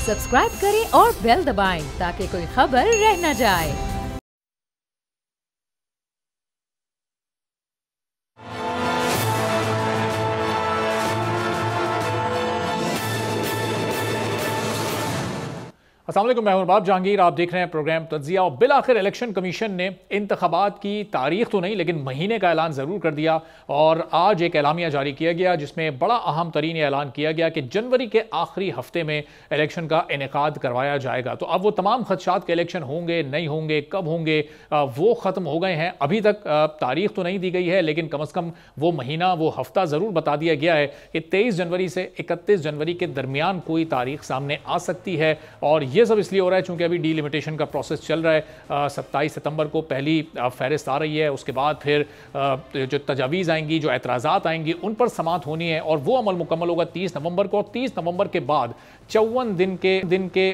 Subscribe करें और bell दबाएं ताकि कोई खबर रह न जाए। अस्सलाम वालेकुम, मैं हूं बाब जहांगीर। आप देख रहे हैं प्रोग्राम तज्जिया। और बिल आखिर इलेक्शन कमीशन ने इंतखाबात की तारीख तो नहीं लेकिन महीने का ऐलान ज़रूर कर दिया और आज एक एलामिया जारी किया गया जिसमें बड़ा अहम तरीन ऐलान किया गया कि जनवरी के आखिरी हफ्ते में इलेक्शन का इनेकाद करवाया जाएगा। तो अब वो तमाम खदशात के इलेक्शन होंगे नहीं होंगे, कब होंगे, वो ख़त्म हो गए हैं। अभी तक तारीख तो नहीं दी गई है लेकिन कम अज़ कम वो महीना, वो हफ्ता ज़रूर बता दिया गया है कि 23 जनवरी से 31 जनवरी के दरमियान कोई तारीख सामने आ सकती है। और ये सब इसलिए हो रहा है चूंकि अभी डीलिमिटेशन का प्रोसेस चल रहा है। 27 सितंबर को पहली फहरिस्त आ रही है, उसके बाद फिर जो तजावीज़ आएंगी, जो एतराज़ात आएंगी, उन पर समात होनी है और वो अमल मुकम्मल होगा 30 नवंबर को। और 30 नवंबर के बाद 54 दिन के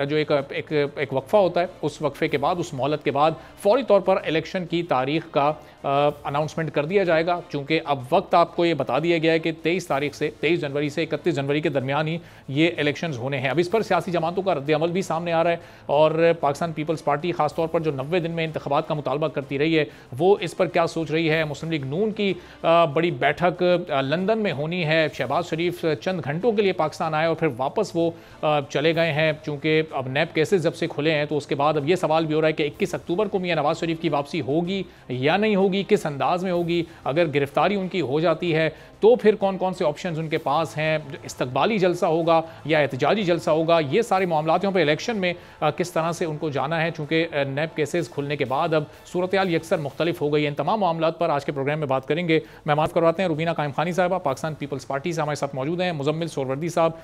जो एक वक्फा होता है, उस वक्फे के बाद, उस मोहलत के बाद फौरी तौर पर इलेक्शन की तारीख का अनाउंसमेंट कर दिया जाएगा। चूंकि अब वक्त आपको ये बता दिया गया है कि 23 जनवरी से 31 जनवरी के दरमियान ही ये इलेक्शंस होने हैं। अब इस पर सियासी जमातों का रद्द-ए-अमल भी सामने आ रहा है और पाकिस्तान पीपल्स पार्टी खासतौर पर जो 90 दिन में इंतखाबात का मुतालबा करती रही है, वो इस पर क्या सोच रही है। मुस्लिम लीग नून की बड़ी बैठक लंदन में होनी है। शहबाज शरीफ चंद घंटों के लिए पाकिस्तान आए और फिर वापस वो चले गए हैं। चूँकि अब नैब केसेस जब से खुले हैं तो उसके बाद अब ये सवाल भी हो रहा है कि 21 अक्टूबर को मियां नवाज शरीफ की वापसी होगी या नहीं होगी, किस अंदाज में होगी। अगर गिरफ्तारी उनकी हो जाती है तो फिर कौन कौन से ऑप्शंस उनके पास हैं, इस्तकबाली जलसा होगा या एहतजाजी जलसा होगा, ये सारे मामलात पर इलेक्शन में किस तरह से उनको जाना है। चूँकि नैब केसेस खुलने के बाद अब सूरत हाल यकसर मुख्तलिफ हो गई है। इन तमाम मामलात पर आज के प्रोग्राम में बात करेंगे। मेहमान करवाते हैं रुबीना कायम खानी साहबा, पाकिस्तान पीपल्स पार्टी से हमारे साथ मौजूद हैं। मुजम्मिल सोहरवर्दी साहब,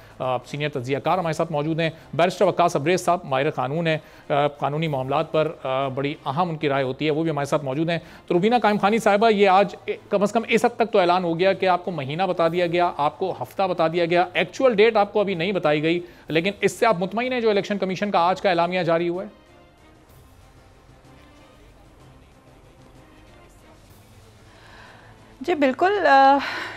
सीनियर तज्जियाकार, हमारे साथ मौजूद हैं। बैरिस्टर वक्कास अब्रेज साहब, माहिर कानून है, कानूनी मामलात पर बड़ी अहम उनकी राय होती है, वो भी हमारे साथ मौजूद हैं। तो रुबीना कायम खानी साहबा, ये आज कम अज़ कम इस हद तक तो ऐलान हो गया कि आपको महीना बता दिया गया, आपको हफ्ता बता दिया गया, एक्चुअल डेट आपको अभी नहीं बताई गई, लेकिन इससे आप मुतमईन हैं जो इलेक्शन कमीशन का आज का एलामिया जारी हुआ है? जी बिल्कुल।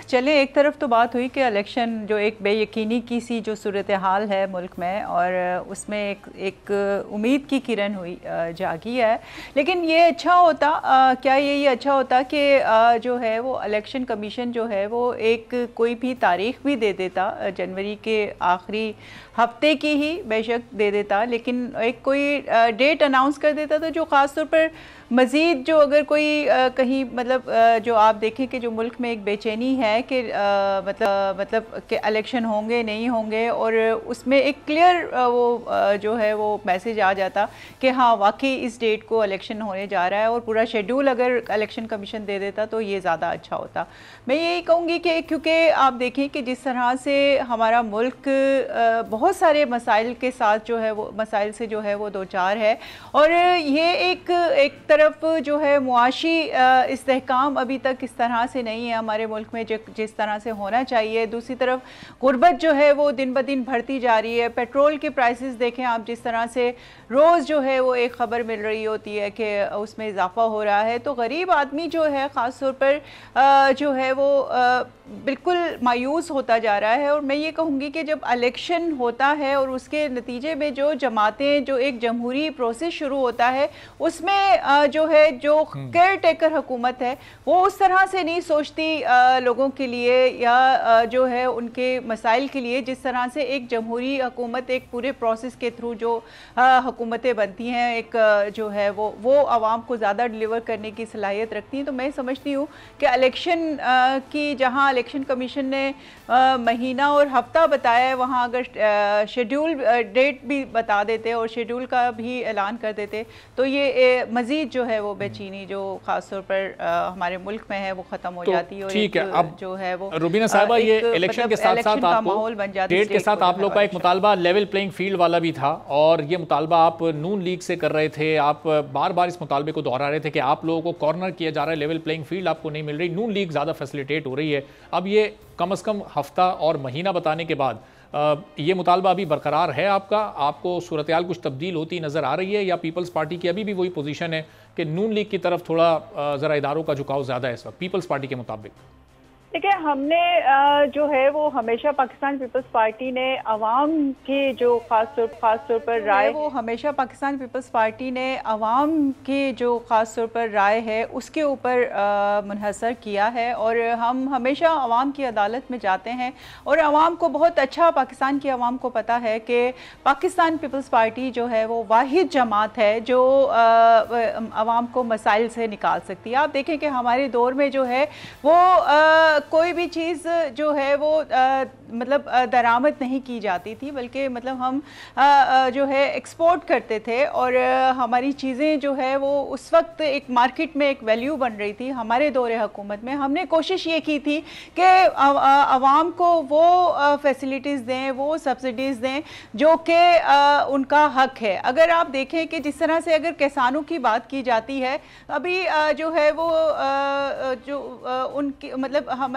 चले, एक तरफ तो बात हुई कि इलेक्शन जो एक बेयकीनी की सी जो सूरत हाल है मुल्क में, और उसमें एक उम्मीद की किरण हुई, जागी है। लेकिन ये अच्छा होता, क्या ये अच्छा होता कि जो है वो इलेक्शन कमीशन जो है वो एक कोई भी तारीख भी दे देता, जनवरी के आखिरी हफ्ते की ही बेशक दे देता, लेकिन एक कोई डेट अनाउंस कर देता तो जो ख़ास तौर पर मज़ीद जो अगर कोई कहीं मतलब जो आप देखें कि जो मुल्क में एक बेचैनी है कि मतलब कि इलेक्शन होंगे नहीं होंगे, और उसमें एक क्लियर वो जो है वो मैसेज आ जाता कि हाँ वाकई इस डेट को इलेक्शन होने जा रहा है, और पूरा शेड्यूल अगर इलेक्शन कमीशन दे देता तो ये ज़्यादा अच्छा होता। मैं यही कहूँगी कि क्योंकि आप देखें कि जिस तरह से हमारा मुल्क बहुत सारे मसाइल के साथ जो है वो मसाइल से जो है वो दो चार है, और ये एक तरफ जो है मुआशी इस्तेहकाम अभी तक इस तरह से नहीं है हमारे मुल्क में जिस तरह से होना चाहिए। दूसरी तरफ गुर्बत जो है वो दिन ब दिन बढ़ती जा रही है। पेट्रोल के प्राइसेस देखें आप, जिस तरह से रोज़ जो है वो एक ख़बर मिल रही होती है कि उसमें इजाफा हो रहा है, तो गरीब आदमी जो है ख़ास तौर पर जो है वो बिल्कुल मायूस होता जा रहा है। और मैं ये कहूँगी कि जब इलेक्शन होता है और उसके नतीजे में जो जमातें, जो एक जमहूरी प्रोसेस शुरू होता है, उसमें जो है जो केयर टेकर हुकूमत है वो उस तरह से नहीं सोचती लोगों के लिए या जो है उनके मसाइल के लिए, जिस तरह से एक जमहूरी हुकूमत एक पूरे प्रोसेस के थ्रू जो हुकूमतें बनती हैं, एक जो है वो आवाम को ज़्यादा डिलीवर करने की सलाहियत रखती हैं। तो मैं समझती हूँ कि इलेक्शन की जहाँ इलेक्शन कमीशन ने महीना और हफ्ता बताया है, वहाँ अगर शेड्यूल डेट भी बता देते और शेड्यूल का भी ऐलान कर देते तो ये मज़ीद जो है वो बेचैनी जो ख़ास तौर पर हमारे मुल्क में है वो ख़त्म हो जाती है। और ठीक है, अब जो है वो रुबीना साहिबा, ये इलेक्शन के साथ साथ आपको डेट के साथ आप लोग का एक मुतालबा लेवल प्लेइंग फील्ड वाला भी था, और ये मुतालबा आप नून लीग से कर रहे थे। आप बार बार इस मुतालबे को दोहरा रहे थे कि आप लोगों को कॉर्नर किया जा रहा है, लेवल प्लेइंग फील्ड आपको नहीं मिल रही, नून लीग ज़्यादा फैसिलिटेट हो रही है। अब ये कम से कम हफ्ता और महीना बताने के बाद ये मुतालबा अभी बरकरार है आपका? आपको सूरत हाल कुछ तब्दील होती नज़र आ रही है, या पीपल्स पार्टी की अभी भी वही पोजीशन है कि नून लीग की तरफ थोड़ा ज़रा इदारों का झुकाव ज़्यादा है इस वक्त पीपल्स पार्टी के मुताबिक? देखिए, हमने जो है वो हमेशा पाकिस्तान पीपल्स पार्टी ने अवाम के जो खास तौर पर राय, वो हमेशा पाकिस्तान पीपल्स पार्टी ने अवाम के जो खास तौर पर राय है उसके ऊपर मुनहसर किया है। और हम हमेशा अवाम की अदालत में जाते हैं और अवाम को बहुत अच्छा, पाकिस्तान की अवाम को पता है कि पाकिस्तान पीपल्स पार्टी जो है वो वाहिद जमात है जो अवाम को मसाइल से निकाल सकती है। आप देखें कि हमारे दौर में जो है वो कोई भी चीज़ जो है वो मतलब दरामद नहीं की जाती थी, बल्कि मतलब हम जो है एक्सपोर्ट करते थे और हमारी चीज़ें जो है वो उस वक्त एक मार्केट में एक वैल्यू बन रही थी। हमारे दौरे हुकूमत में हमने कोशिश ये की थी कि आवाम को वो फैसिलिटीज़ दें, वो सब्सिडीज़ दें जो कि उनका हक है। अगर आप देखें कि जिस तरह से अगर किसानों की बात की जाती है, अभी जो है वो जो उनकी मतलब हम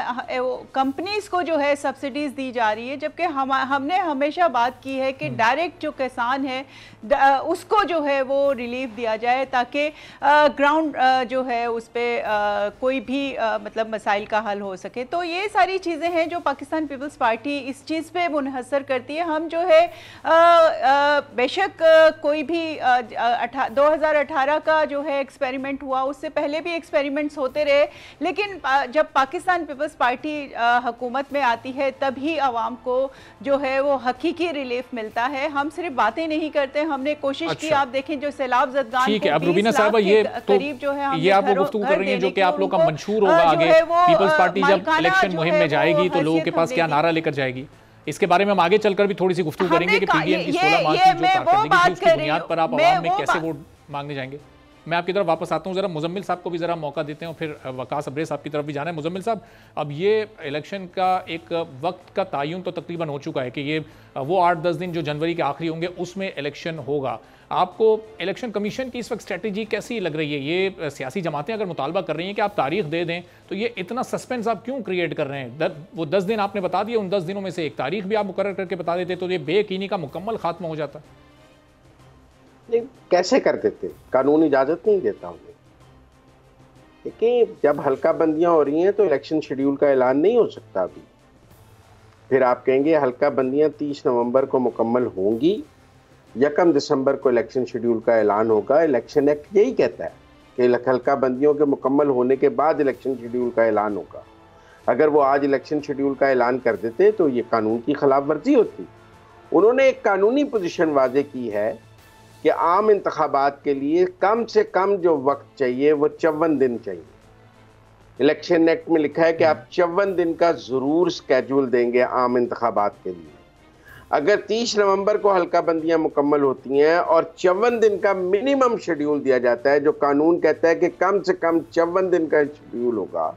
कंपनीज को जो है सब्सिडीज दी जा रही है, जबकि हमने हमेशा बात की है कि डायरेक्ट जो किसान है उसको जो है वो रिलीफ दिया जाए ताकि ग्राउंड जो है उस पर कोई भी मतलब मसाइल का हल हो सके। तो ये सारी चीज़ें हैं जो पाकिस्तान पीपल्स पार्टी इस चीज़ पे मुनहसर करती है। हम जो है बेशक कोई भी 2018 का जो है एक्सपेरिमेंट हुआ, उससे पहले भी एक्सपेरिमेंट्स होते रहे, लेकिन जब पाकिस्तान पीपल्स पार्टी हुकूमत में आती है तभी आवाम को जो है वो हकीकी रिलीफ मिलता है। हम सिर्फ बातें नहीं करते, हमने कोशिश की। आप देखें जो सैलाब ज़दगान ठीक है, अब रुबीना साहबा ये तो जो है ये आप लोग गुफ्तगू कर रही हैं जो कि आप लोग का मंशूर होगा आगे। पीपल्स पार्टी जब इलेक्शन मुहिम में जाएगी तो लोगों के पास क्या नारा लेकर जाएगी, इसके बारे में हम आगे चलकर भी थोड़ी सी गुफ्तगू करेंगे कि पीडीएम की 16 मार्च की जो कारकर्दगी थी उसकी बुनियाद पर आप आवाम में कैसे वोट मांगने जाएंगे। मैं आपकी तरफ वापस आता हूँ, जरा मुजम्मिल साहब को भी जरा मौका देते हैं और फिर वकास अब्रेस साहब की तरफ भी जाना है। मुजम्मिल साहब, अब ये इलेक्शन का एक वक्त का तयन तो तकरीबन हो चुका है कि ये वो 8-10 दिन जो जनवरी के आखिरी होंगे उसमें इलेक्शन होगा। आपको इलेक्शन कमीशन की इस वक्त स्ट्रेटजी कैसी लग रही है? ये सियासी जमातें अगर मुतालबा कर रही हैं कि आप तारीख दे दें, तो ये इतना सस्पेंस आप क्यों क्रिएट कर रहे हैं? वो 10 दिन आपने बता दिए, उन 10 दिनों में से एक तारीख भी आप मुकर्रर करके बता देते तो ये बेयकीनी का मुकम्मल खात्मा हो जाता। नहीं, कैसे कर देते? कानून इजाजत नहीं देता उन्हें। देखिए, जब हल्का बंदियां हो रही हैं तो इलेक्शन शेड्यूल का ऐलान नहीं हो सकता अभी। फिर आप कहेंगे हल्का बंदियां 30 नवंबर को मुकम्मल होंगी, 1 दिसंबर को इलेक्शन शेड्यूल का ऐलान होगा। इलेक्शन एक्ट यही कहता है कि हल्का बंदियों के मुकम्मल होने के बाद इलेक्शन शेड्यूल का ऐलान होगा। अगर वो आज इलेक्शन शेड्यूल का ऐलान कर देते तो ये कानून की खिलाफ वर्जी होती। उन्होंने एक कानूनी पोजीशन वाजे की है कि आम इंतखाबात के लिए कम से कम जो वक्त चाहिए वो 54 दिन चाहिए। इलेक्शन एक्ट में लिखा है कि आप 54 दिन का ज़रूर स्केड्यूल देंगे आम इंतखाबात के लिए। अगर 30 नवंबर को हल्का बंदियां मुकम्मल होती हैं और 54 दिन का मिनिमम शेड्यूल दिया जाता है, जो कानून कहता है कि कम से कम 54 दिन का शेड्यूल होगा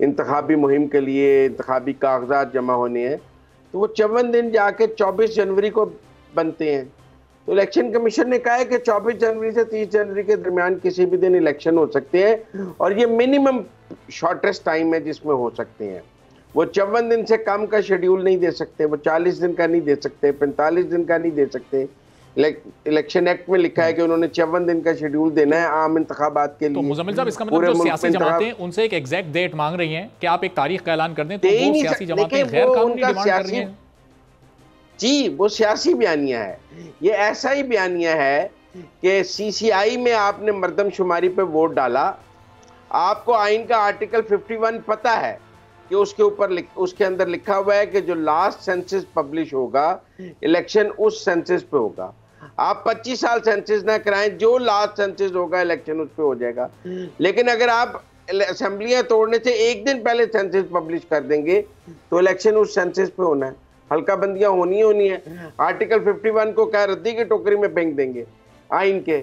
इंतखाबी मुहिम के लिए, इंतखाबी कागजात जमा होने हैं, तो वो 54 दिन जाके 24 जनवरी को बनते हैं। तो इलेक्शन कमीशन ने कहा है कि 24 जनवरी से 30 जनवरी के दरमियान किसी भी दिन इलेक्शन हो सकते हैं और ये मिनिमम शॉर्टेस्ट टाइम है जिसमें हो सकते हैं। वो 54 दिन से कम का शेड्यूल नहीं दे सकते, वो 40 दिन का नहीं दे सकते, 45 दिन का नहीं दे सकते। इलेक्शन एक्ट में लिखा है कि उन्होंने 54 दिन का शेड्यूल देना है आम इंतखाबात के लिए। तो मुजम्मिल साहब, इसका मतलब जो सियासी जमातें उनसे एक एग्जैक्ट डेट मांग रही हैं कि आप एक तारीख का ऐलान कर दें, तो वो सियासी जमातें गैर कानूनी डिमांड कर रही हैं। जी, वो सियासी बयानिया है। ये ऐसा ही बयानिया है कि सीसीआई में आपने मर्दमशुमारी पे वोट डाला, आपको आइन का आर्टिकल 51 पता है कि उसके ऊपर उसके अंदर लिखा हुआ है कि जो लास्ट सेंसस पब्लिश होगा इलेक्शन उस सेंसस पे होगा। आप 25 साल सेंसस ना कराएं, जो लास्ट सेंसस होगा इलेक्शन उस पे हो जाएगा। लेकिन अगर आप असेंबलियां तोड़ने से एक दिन पहले सेंसस पब्लिश कर देंगे तो इलेक्शन उस सेंसस पे होना है। हल्का बंदियां होनी है। आर्टिकल 51 को क्या रद्दी की टोकरी में फेंक देंगे आइन के।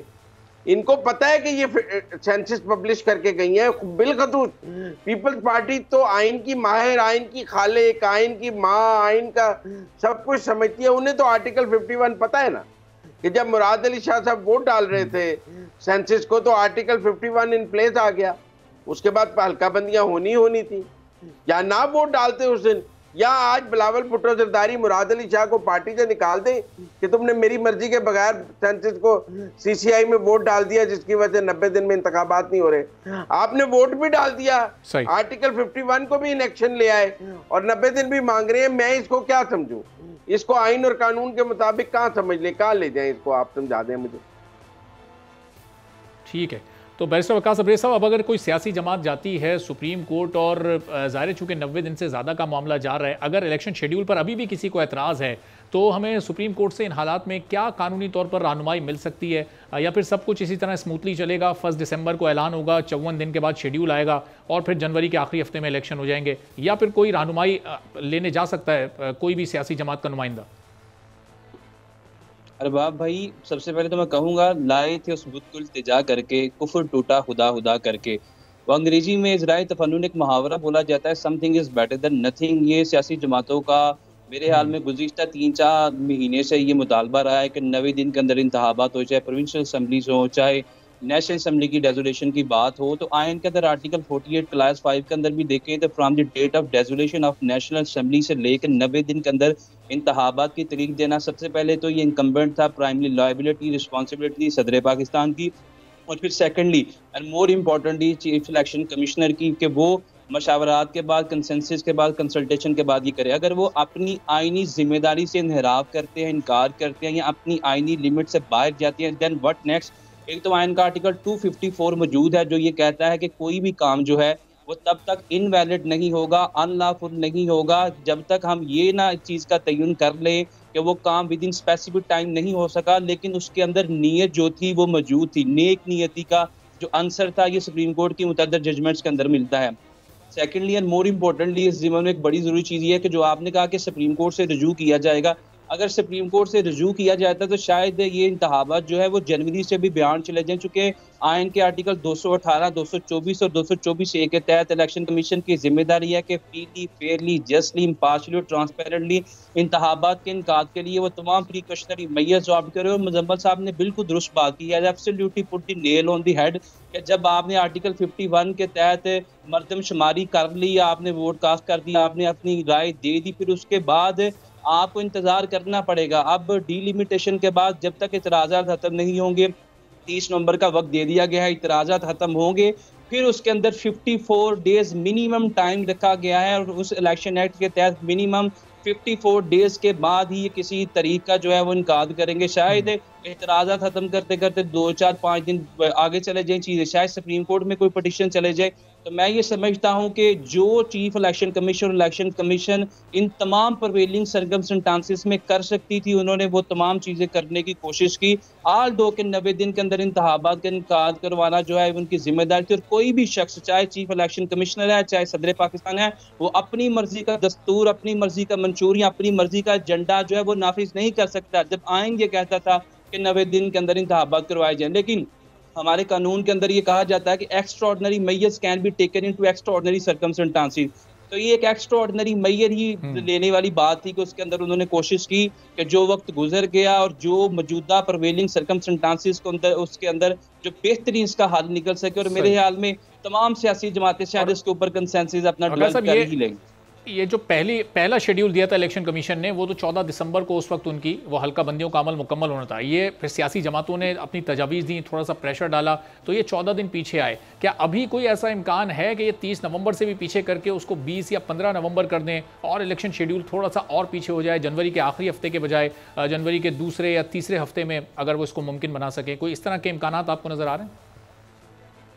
इनको पता है कि ये सेंसस पब्लिश करके गई है बिलखसूस। पीपल्स पार्टी तो आइन की माहिर, आइन की खालिक, आइन की माँ, आइन का सब कुछ समझती है। उन्हें तो आर्टिकल 51 पता है ना कि जब मुराद अली शाह साहब वोट डाल रहे थे सेंसस को तो आर्टिकल 51 इन प्लेस आ गया। उसके बाद हल्का बंदियां होनी थी, या ना वोट डालते उस दिन या आज बिलावल भुट्टो जरदारी मुराद अली शाह को पार्टी से निकाल दें कि तुमने मेरी मर्जी के बगैर सेंसिस को सीसीआई में वोट डाल दिया, जिसकी वजह से 90 दिन में इंतखाबात नहीं हो रहे। आपने वोट भी डाल दिया, आर्टिकल 51 को भी इलेक्शन ले आए और 90 दिन भी मांग रहे हैं। मैं इसको क्या समझूं? इसको आइन और कानून के मुताबिक कहाँ समझ ले, कहाँ ले जाएं इसको? आप समझा दें मुझे। ठीक है, तो बैरिस्टर वकास अब्रेज साहब, अब अगर कोई सियासी जमात जाती है सुप्रीम कोर्ट और ज़ाहिर चूँकि 90 दिन से ज़्यादा का मामला जा रहा है, अगर इलेक्शन शेड्यूल पर अभी भी किसी को एतराज़ है तो हमें सुप्रीम कोर्ट से इन हालात में क्या कानूनी तौर पर रहनुमाई मिल सकती है, या फिर सब कुछ इसी तरह स्मूथली चलेगा? 1 दिसंबर को ऐलान होगा, 54 दिन के बाद शेड्यूल आएगा और फिर जनवरी के आखिरी हफ्ते में इलेक्शन हो जाएंगे, या फिर कोई रहनुमाई लेने जा सकता है कोई भी सियासी जमात का नुमाइंदा? अरबाब भाई, सबसे पहले तो मैं कहूँगा, लाए थे उस बुत को इल्तिजा करके, कुफर टूटा खुदा खुदा करके। वो अंग्रेजी में इज़राए तफन्नुन एक मुहावरा बोला जाता है, something is better than nothing. ये सियासी जमातों का मेरे हाल में गुज़िश्ता 3-4 महीने से ये मुतालबा रहा है कि 90 दिन के अंदर इंतखाबात हो, चाहे प्रोविंशियल असम्बलीज हो, चाहे नेशनल असम्बली की डेजोलेशन की बात हो। तो आयन के अंदर आर्टिकल 48 क्लास 5 के अंदर भी देखें तो from the date of dissolution of national assembly से लेकर 90 दिन के अंदर इंतखाबात की तरीक देना। सबसे पहले तो ये इनकम्बेंट था, प्राइमरी लायबिलिटी रिस्पॉन्सिबिलिटी सदर पाकिस्तान की, और फिर secondly and more importantly chief election commissioner की, कि वो मशावरात के बाद, कंसेंसस के बाद, कंसल्टेशन के बाद ये करे। अगर वो अपनी आइनी जिम्मेदारी से इनहराफ करते हैं, इनकार करते हैं या अपनी आइनी लिमिट से बाहर जाते हैं, देन व्हाट नेक्स्ट? एक तो आयन का आर्टिकल 254 मौजूद है जो ये कहता है कि कोई भी काम जो है वो तब तक इनवैलिड नहीं होगा, अनलॉफुल नहीं होगा, जब तक हम ये ना इस चीज़ का तयन कर लें कि वो काम विद इन स्पेसिफिक टाइम नहीं हो सका, लेकिन उसके अंदर नीयत जो थी वो मौजूद थी। नेक नीयती का जो आंसर था, ये सुप्रीम कोर्ट की मुतअद्दिद जजमेंट्स के अंदर मिलता है। सेकेंडली एंड मोर इम्पोर्टेंटली इस ज़िम्मे में एक बड़ी ज़रूरी चीज़ ये है कि जो आपने कहा कि सुप्रीम कोर्ट से रजू किया जाएगा, अगर सुप्रीम कोर्ट से रजू किया जाता तो शायद ये इंतखाबात जो है वो जनवरी से भी बयान चले जाएं, चूँकि आयन के आर्टिकल 218, 224 और 224A के तहत इलेक्शन कमीशन की जिम्मेदारी है कि फ्रीली, फेयरली, जस्टली, इम्पार्शियली और ट्रांसपेरेंटली इंतखाबात के इनकाद के लिए वो तमाम प्रिकॉशनरी मेजर्स अडॉप्ट करे। और मुजम्मल साहब ने बिल्कुल दुरुस्त बात की है, absolutely put the nail on the head, कि जब आपने आर्टिकल 51 के तहत मर्दमशुमारी कर ली, आपने वोट कास्ट कर दिया, आपने अपनी राय दे दी, फिर उसके बाद आपको इंतज़ार करना पड़ेगा। अब डीलिमिटेशन के बाद जब तक इतराज़ात ख़त्म नहीं होंगे, 30 नवंबर का वक्त दे दिया गया है, इतराज़ात ख़त्म होंगे, फिर उसके अंदर 54 डेज़ मिनिमम टाइम रखा गया है, और उस इलेक्शन एक्ट के तहत मिनिमम 54 डेज़ के बाद ही किसी तरीक का जो है वो इनकार करेंगे। शायद इतराज़ात ख़त्म करते करते 2-4-5 दिन आगे चले जाए चीज़ें, शायद सुप्रीम कोर्ट में कोई पटिशन चले जाए। तो मैं ये समझता हूँ कि जो चीफ इलेक्शन कमीशन और इलेक्शन कमीशन इन तमाम प्रिवेलिंग सर्कमस्टेंसेस में कर सकती थी, उन्होंने वो तमाम चीज़ें करने की कोशिश की। आल दो के 90 दिन के अंदर इंतखाबात का इनकाद करवाना जो है उनकी जिम्मेदारी थी, और कोई भी शख्स, चाहे चीफ इलेक्शन कमिश्नर है, चाहे सदर पाकिस्तान है, वो अपनी मर्जी का दस्तूर, अपनी मर्जी का मंशूर या अपनी मर्जी का एजेंडा जो है वो नाफिज नहीं कर सकता। जब आएंगे कहता था कि 90 दिन के अंदर इंतखाबात करवाए जाए, लेकिन हमारे कानून के अंदर ये कहा जाता है कि extraordinary measures can be taken into extraordinary circumstances. तो ये एक एक्स्ट्राऑर्डिनरी मेजर ही लेने वाली बात थी कि उसके अंदर उन्होंने कोशिश की कि जो वक्त गुजर गया और जो मौजूदा प्रिवेलिंग सर्कमस्टेंसेस को अंदर, उसके अंदर जो बेहतरीन इसका हल निकल सके। और मेरे ख्याल में तमाम सियासी जमातें शायद इसके ऊपर कंसेंसस अपना डेवलप कर ही लेंगे। ये जो पहला शेड्यूल दिया था इलेक्शन कमीशन ने, वो तो 14 दिसंबर को उस वक्त उनकी वो हल्का बंदियों का अमल मुकम्मल होना था। ये फिर सियासी जमातों ने अपनी तजावीज़ दी, थोड़ा सा प्रेशर डाला, तो ये 14 दिन पीछे आए। क्या अभी कोई ऐसा इम्कान है कि ये 30 नवंबर से भी पीछे करके उसको 20 या 15 नवंबर कर दें और इलेक्शन शेड्यूल थोड़ा सा और पीछे हो जाए, जनवरी के आखिरी हफ्ते के बजाय जनवरी के दूसरे या तीसरे हफ्ते में, अगर वो इसको मुमकिन बना सके? कोई इस तरह के इम्कान आपको नज़र आ रहे हैं?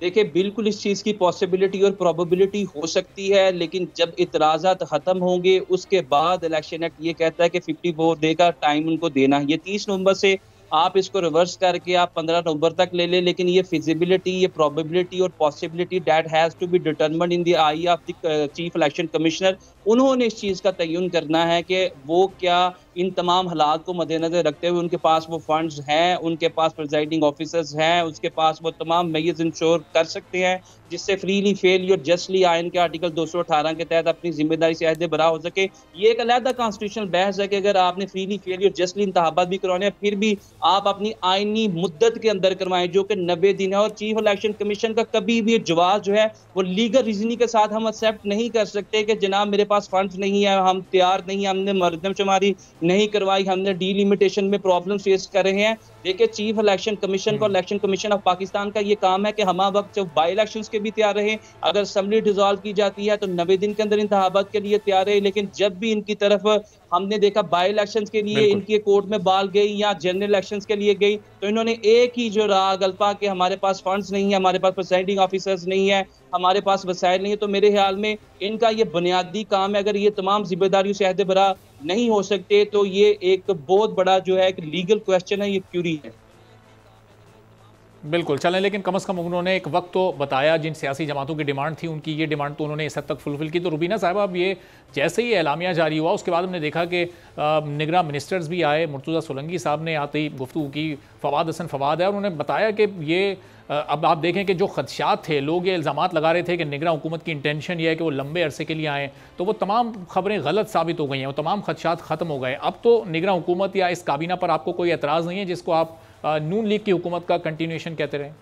देखिए, बिल्कुल इस चीज़ की पॉसिबिलिटी और प्रोबेबिलिटी हो सकती है, लेकिन जब इतराज़ात ख़त्म होंगे उसके बाद इलेक्शन एक्ट ये कहता है कि 54 डे का टाइम उनको देना है। ये 30 नवंबर से आप इसको रिवर्स करके आप 15 नवंबर तक ले लें, लेकिन ये फिजिबिलिटी, ये प्रोबेबिलिटी और possibility that has to be determined in the eye of the chief election commissioner. उन्होंने इस चीज़ का तयन करना है कि वो क्या इन तमाम हालात को मद्देनजर रखते हुए उनके पास वो फंड्स हैं, उनके पास प्रिजाइडिंग ऑफिसर्स हैं, उसके पास वो तमाम मेजर्स इंश्योर कर सकते हैं जिससे फ्रीली, फेयरली और जस्टली आयन के आर्टिकल 218 के तहत अपनी जिम्मेदारी से अहदे बरा हो सके। ये एक अलहदा कॉन्स्टिट्यूशनल बहस है कि अगर आपने फ्रीली, फेयरली और जस्टली इंतखाबात भी करवाने हैं, फिर भी आप अपनी आईनी मुद्दत के अंदर करवाएं जो कि 90 दिन है। और चीफ इलेक्शन कमीशन का कभी भी जवाब जो है वो लीगल रीजनिंग के साथ हम एक्सेप्ट नहीं कर सकते कि जनाब मेरे पास फंड्स नहीं है, हम तैयार नहीं, हमने मरदमशुमारी नहीं करवाई, हमने डीलिमिटेशन में प्रॉब्लम फेस कर रहे हैं। देखिए चीफ इलेक्शन कमीशन को, इलेक्शन कमीशन ऑफ पाकिस्तान का ये काम है कि हम वक्त जब बाई इलेक्शंस के भी तैयार रहे, अगर असम्बली डिसॉल्व की जाती है तो 90 दिन के अंदर इंतखाबात के लिए तैयार रहे। लेकिन जब भी इनकी तरफ हमने देखा बाई इलेक्शंस के लिए इनकी कोर्ट में बाल गई या जनरल इलेक्शंस के लिए गई, तो इन्होंने एक ही जो राह गल्पा कि हमारे पास फंड्स नहीं है, हमारे पास प्रिसाइडिंग ऑफिसर्स नहीं है, हमारे पास वसाइल नहीं है। तो मेरे ख्याल में इनका ये बुनियादी काम है, अगर ये तमाम जिम्मेदारियों से अहदे बरा नहीं हो सकते तो ये एक बहुत बड़ा जो है एक लीगल क्वेश्चन है, ये क्यूरी है। बिल्कुल चलें, लेकिन कम से कम उन्होंने एक वक्त तो बताया, जिन सियासी जमातों की डिमांड थी उनकी ये डिमांड तो उन्होंने इस हद तक फुलफिल की। तो रुबीना साहब, अब ये जैसे ही एलामिया जारी हुआ उसके बाद हमने देखा कि निगरां मिनिस्टर्स भी आए, मुर्तज़ा सोलंकी साहब ने आते ही गुफ्तगू की, फवाद हसन फवाद है, और उन्होंने बताया कि ये अब आप देखें कि जो खदशात थे, लोग ये इल्ज़ामात लगा रहे थे कि निगरां हुकूमत की इंटेंशन ये है कि वो लंबे अरसे के लिए आएँ, तो वो तमाम खबरें गलत साबित हो गई हैं, वो तमाम खदशात ख़त्म हो गए। अब तो निगरां हुकूमत या इस काबीना पर आपको कोई एतराज़ नहीं है जिसको आप नून लीग की हुकूमत का कंटिन्यूएशन कहते रहें?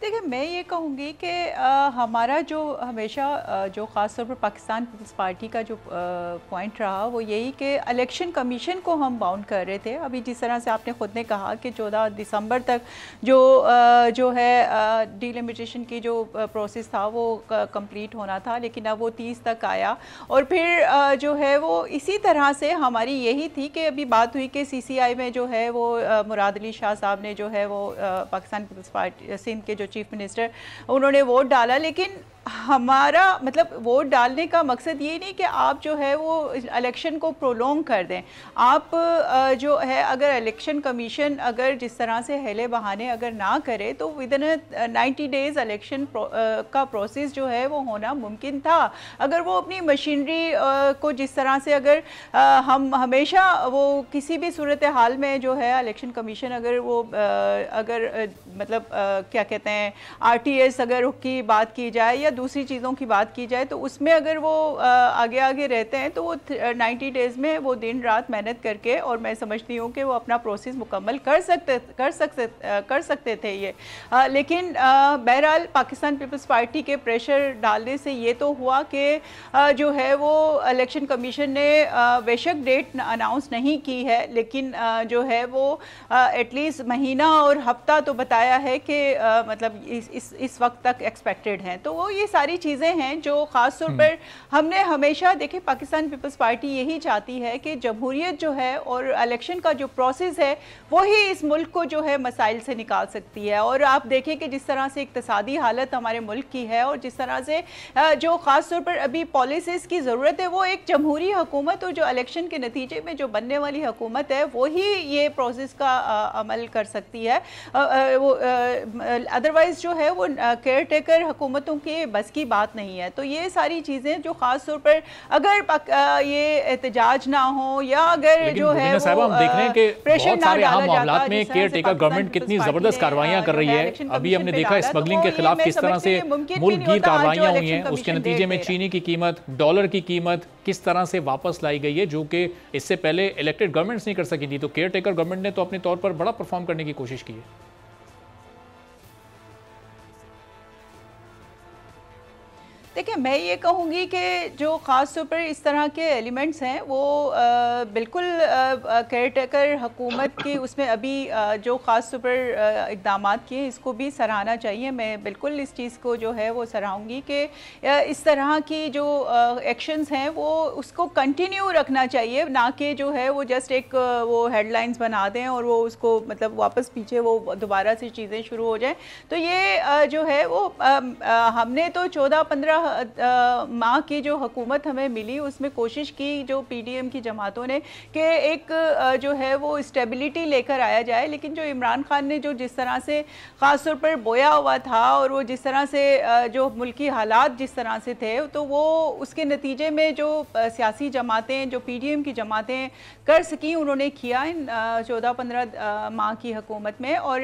देखिए, मैं ये कहूँगी कि हमारा जो हमेशा जो ख़ास तौर पर पाकिस्तान पीपल्स पार्टी का जो पॉइंट रहा वो यही कि इलेक्शन कमीशन को हम बाउंड कर रहे थे। अभी जिस तरह से आपने ख़ुद ने कहा कि 14 दिसंबर तक जो है डिलिमिटेशन की जो प्रोसेस था वो कंप्लीट होना था, लेकिन अब वो 30 तक आया। और फिर जो है वो इसी तरह से हमारी यही थी कि अभी बात हुई कि CCI में जो है वो मुराद अली शाह साहब ने जो है वो पाकिस्तान पीपल्स पार्टी सिंध के जो चीफ मिनिस्टर, उन्होंने वोट डाला। लेकिन हमारा मतलब वोट डालने का मकसद ये नहीं कि आप जो है वो इलेक्शन को प्रोलॉन्ग कर दें। आप जो है अगर इलेक्शन कमीशन अगर जिस तरह से हिले बहाने अगर ना करे तो विदिन 90 डेज़ इलेक्शन का प्रोसेस जो है वो होना मुमकिन था। अगर वो अपनी मशीनरी को जिस तरह से अगर हम हमेशा वो किसी भी सूरत हाल में जो है इलेक्शन कमीशन अगर वो अगर मतलब क्या कहते हैं RTS अगर की बात की जाए या दूसरी चीज़ों की बात की जाए तो उसमें अगर वो आगे आगे रहते हैं तो वो 90 डेज़ में वो दिन रात मेहनत करके, और मैं समझती हूँ कि वो अपना प्रोसेस मुकम्मल कर सकते थे ये। लेकिन बहरहाल पाकिस्तान पीपल्स पार्टी के प्रेशर डालने से ये तो हुआ कि जो है वो इलेक्शन कमीशन ने बेशक डेट अनाउंस नहीं की है, लेकिन जो है वो एटलीस्ट महीना और हफ्ता तो बताया है कि मतलब इस वक्त तक एक्सपेक्टेड हैं। तो वो ये सारी चीज़ें हैं जो ख़ास तौर पर हमने हमेशा देखे। पाकिस्तान पीपल्स पार्टी यही चाहती है कि जमहूरियत जो है और इलेक्शन का जो प्रोसेस है वही इस मुल्क को जो है मसाइल से निकाल सकती है। और आप देखें कि जिस तरह से इक्तिसादी हालत हमारे मुल्क की है और जिस तरह से जो ख़ास तौर पर अभी पॉलिसीज़ की ज़रूरत है, वो एक जमहूरी हुकूमत और जो इलेक्शन के नतीजे में जो बनने वाली हुकूमत है वही ये प्रोसेस का अमल कर सकती है। वो अदरवाइज़ जो है वो केयर टेकर हुकूमतों के बस की बात नहीं है। तो ये सारी चीज़ें जो ख़ास तौर पर अगर ये एहतजाज ना हो या अगर जो है वो हम देख रहे हैं कि बहुत सारे आम मामलात में केयर टेकर गवर्नमेंट कितनी ज़बरदस्त कार्रवाइयाँ कर रही है। अभी हमने देखा स्मगलिंग के खिलाफ किस तरह से मुल्कगीर कार्रवाइयाँ हुई हैं, उसके नतीजे में चीनी की कीमत, डॉलर की कीमत किस तरह से वापस लाई गई है, जो कि इससे पहले इलेक्टेड गवर्नमेंट्स नहीं कर सकी थी। तो केयर टेकर गवर्नमेंट ने तो अपने तौर पर बड़ा परफॉर्म करने की कोशिश की है। देखिए, मैं ये कहूँगी कि जो ख़ास तौर पर इस तरह के एलिमेंट्स हैं वो बिल्कुल केयर टेकर हुकूमत की उसमें अभी जो ख़ास तौर पर इक़दाम किए इसको भी सराहना चाहिए। मैं बिल्कुल इस चीज़ को जो है वो सराहूँगी कि इस तरह की जो एक्शंस हैं वो उसको कंटिन्यू रखना चाहिए, ना कि जो है वो जस्ट एक वो हेडलाइंस बना दें और वो उसको मतलब वापस पीछे वो दोबारा से चीज़ें शुरू हो जाएँ। तो ये जो है वो हमने तो 14-15 माह की जो हुकूमत हमें मिली उसमें कोशिश की जो PDM की जमातों ने कि एक जो है वो स्टेबिलिटी लेकर आया जाए। लेकिन जो इमरान खान ने जो जिस तरह से ख़ास तौर पर बोया हुआ था और वो जिस तरह से जो मुल्की हालात जिस तरह से थे, तो वो उसके नतीजे में जो सियासी जमातें जो PDM की जमातें कर सकी उन्होंने किया इन 14-15 माह की हुकूमत में। और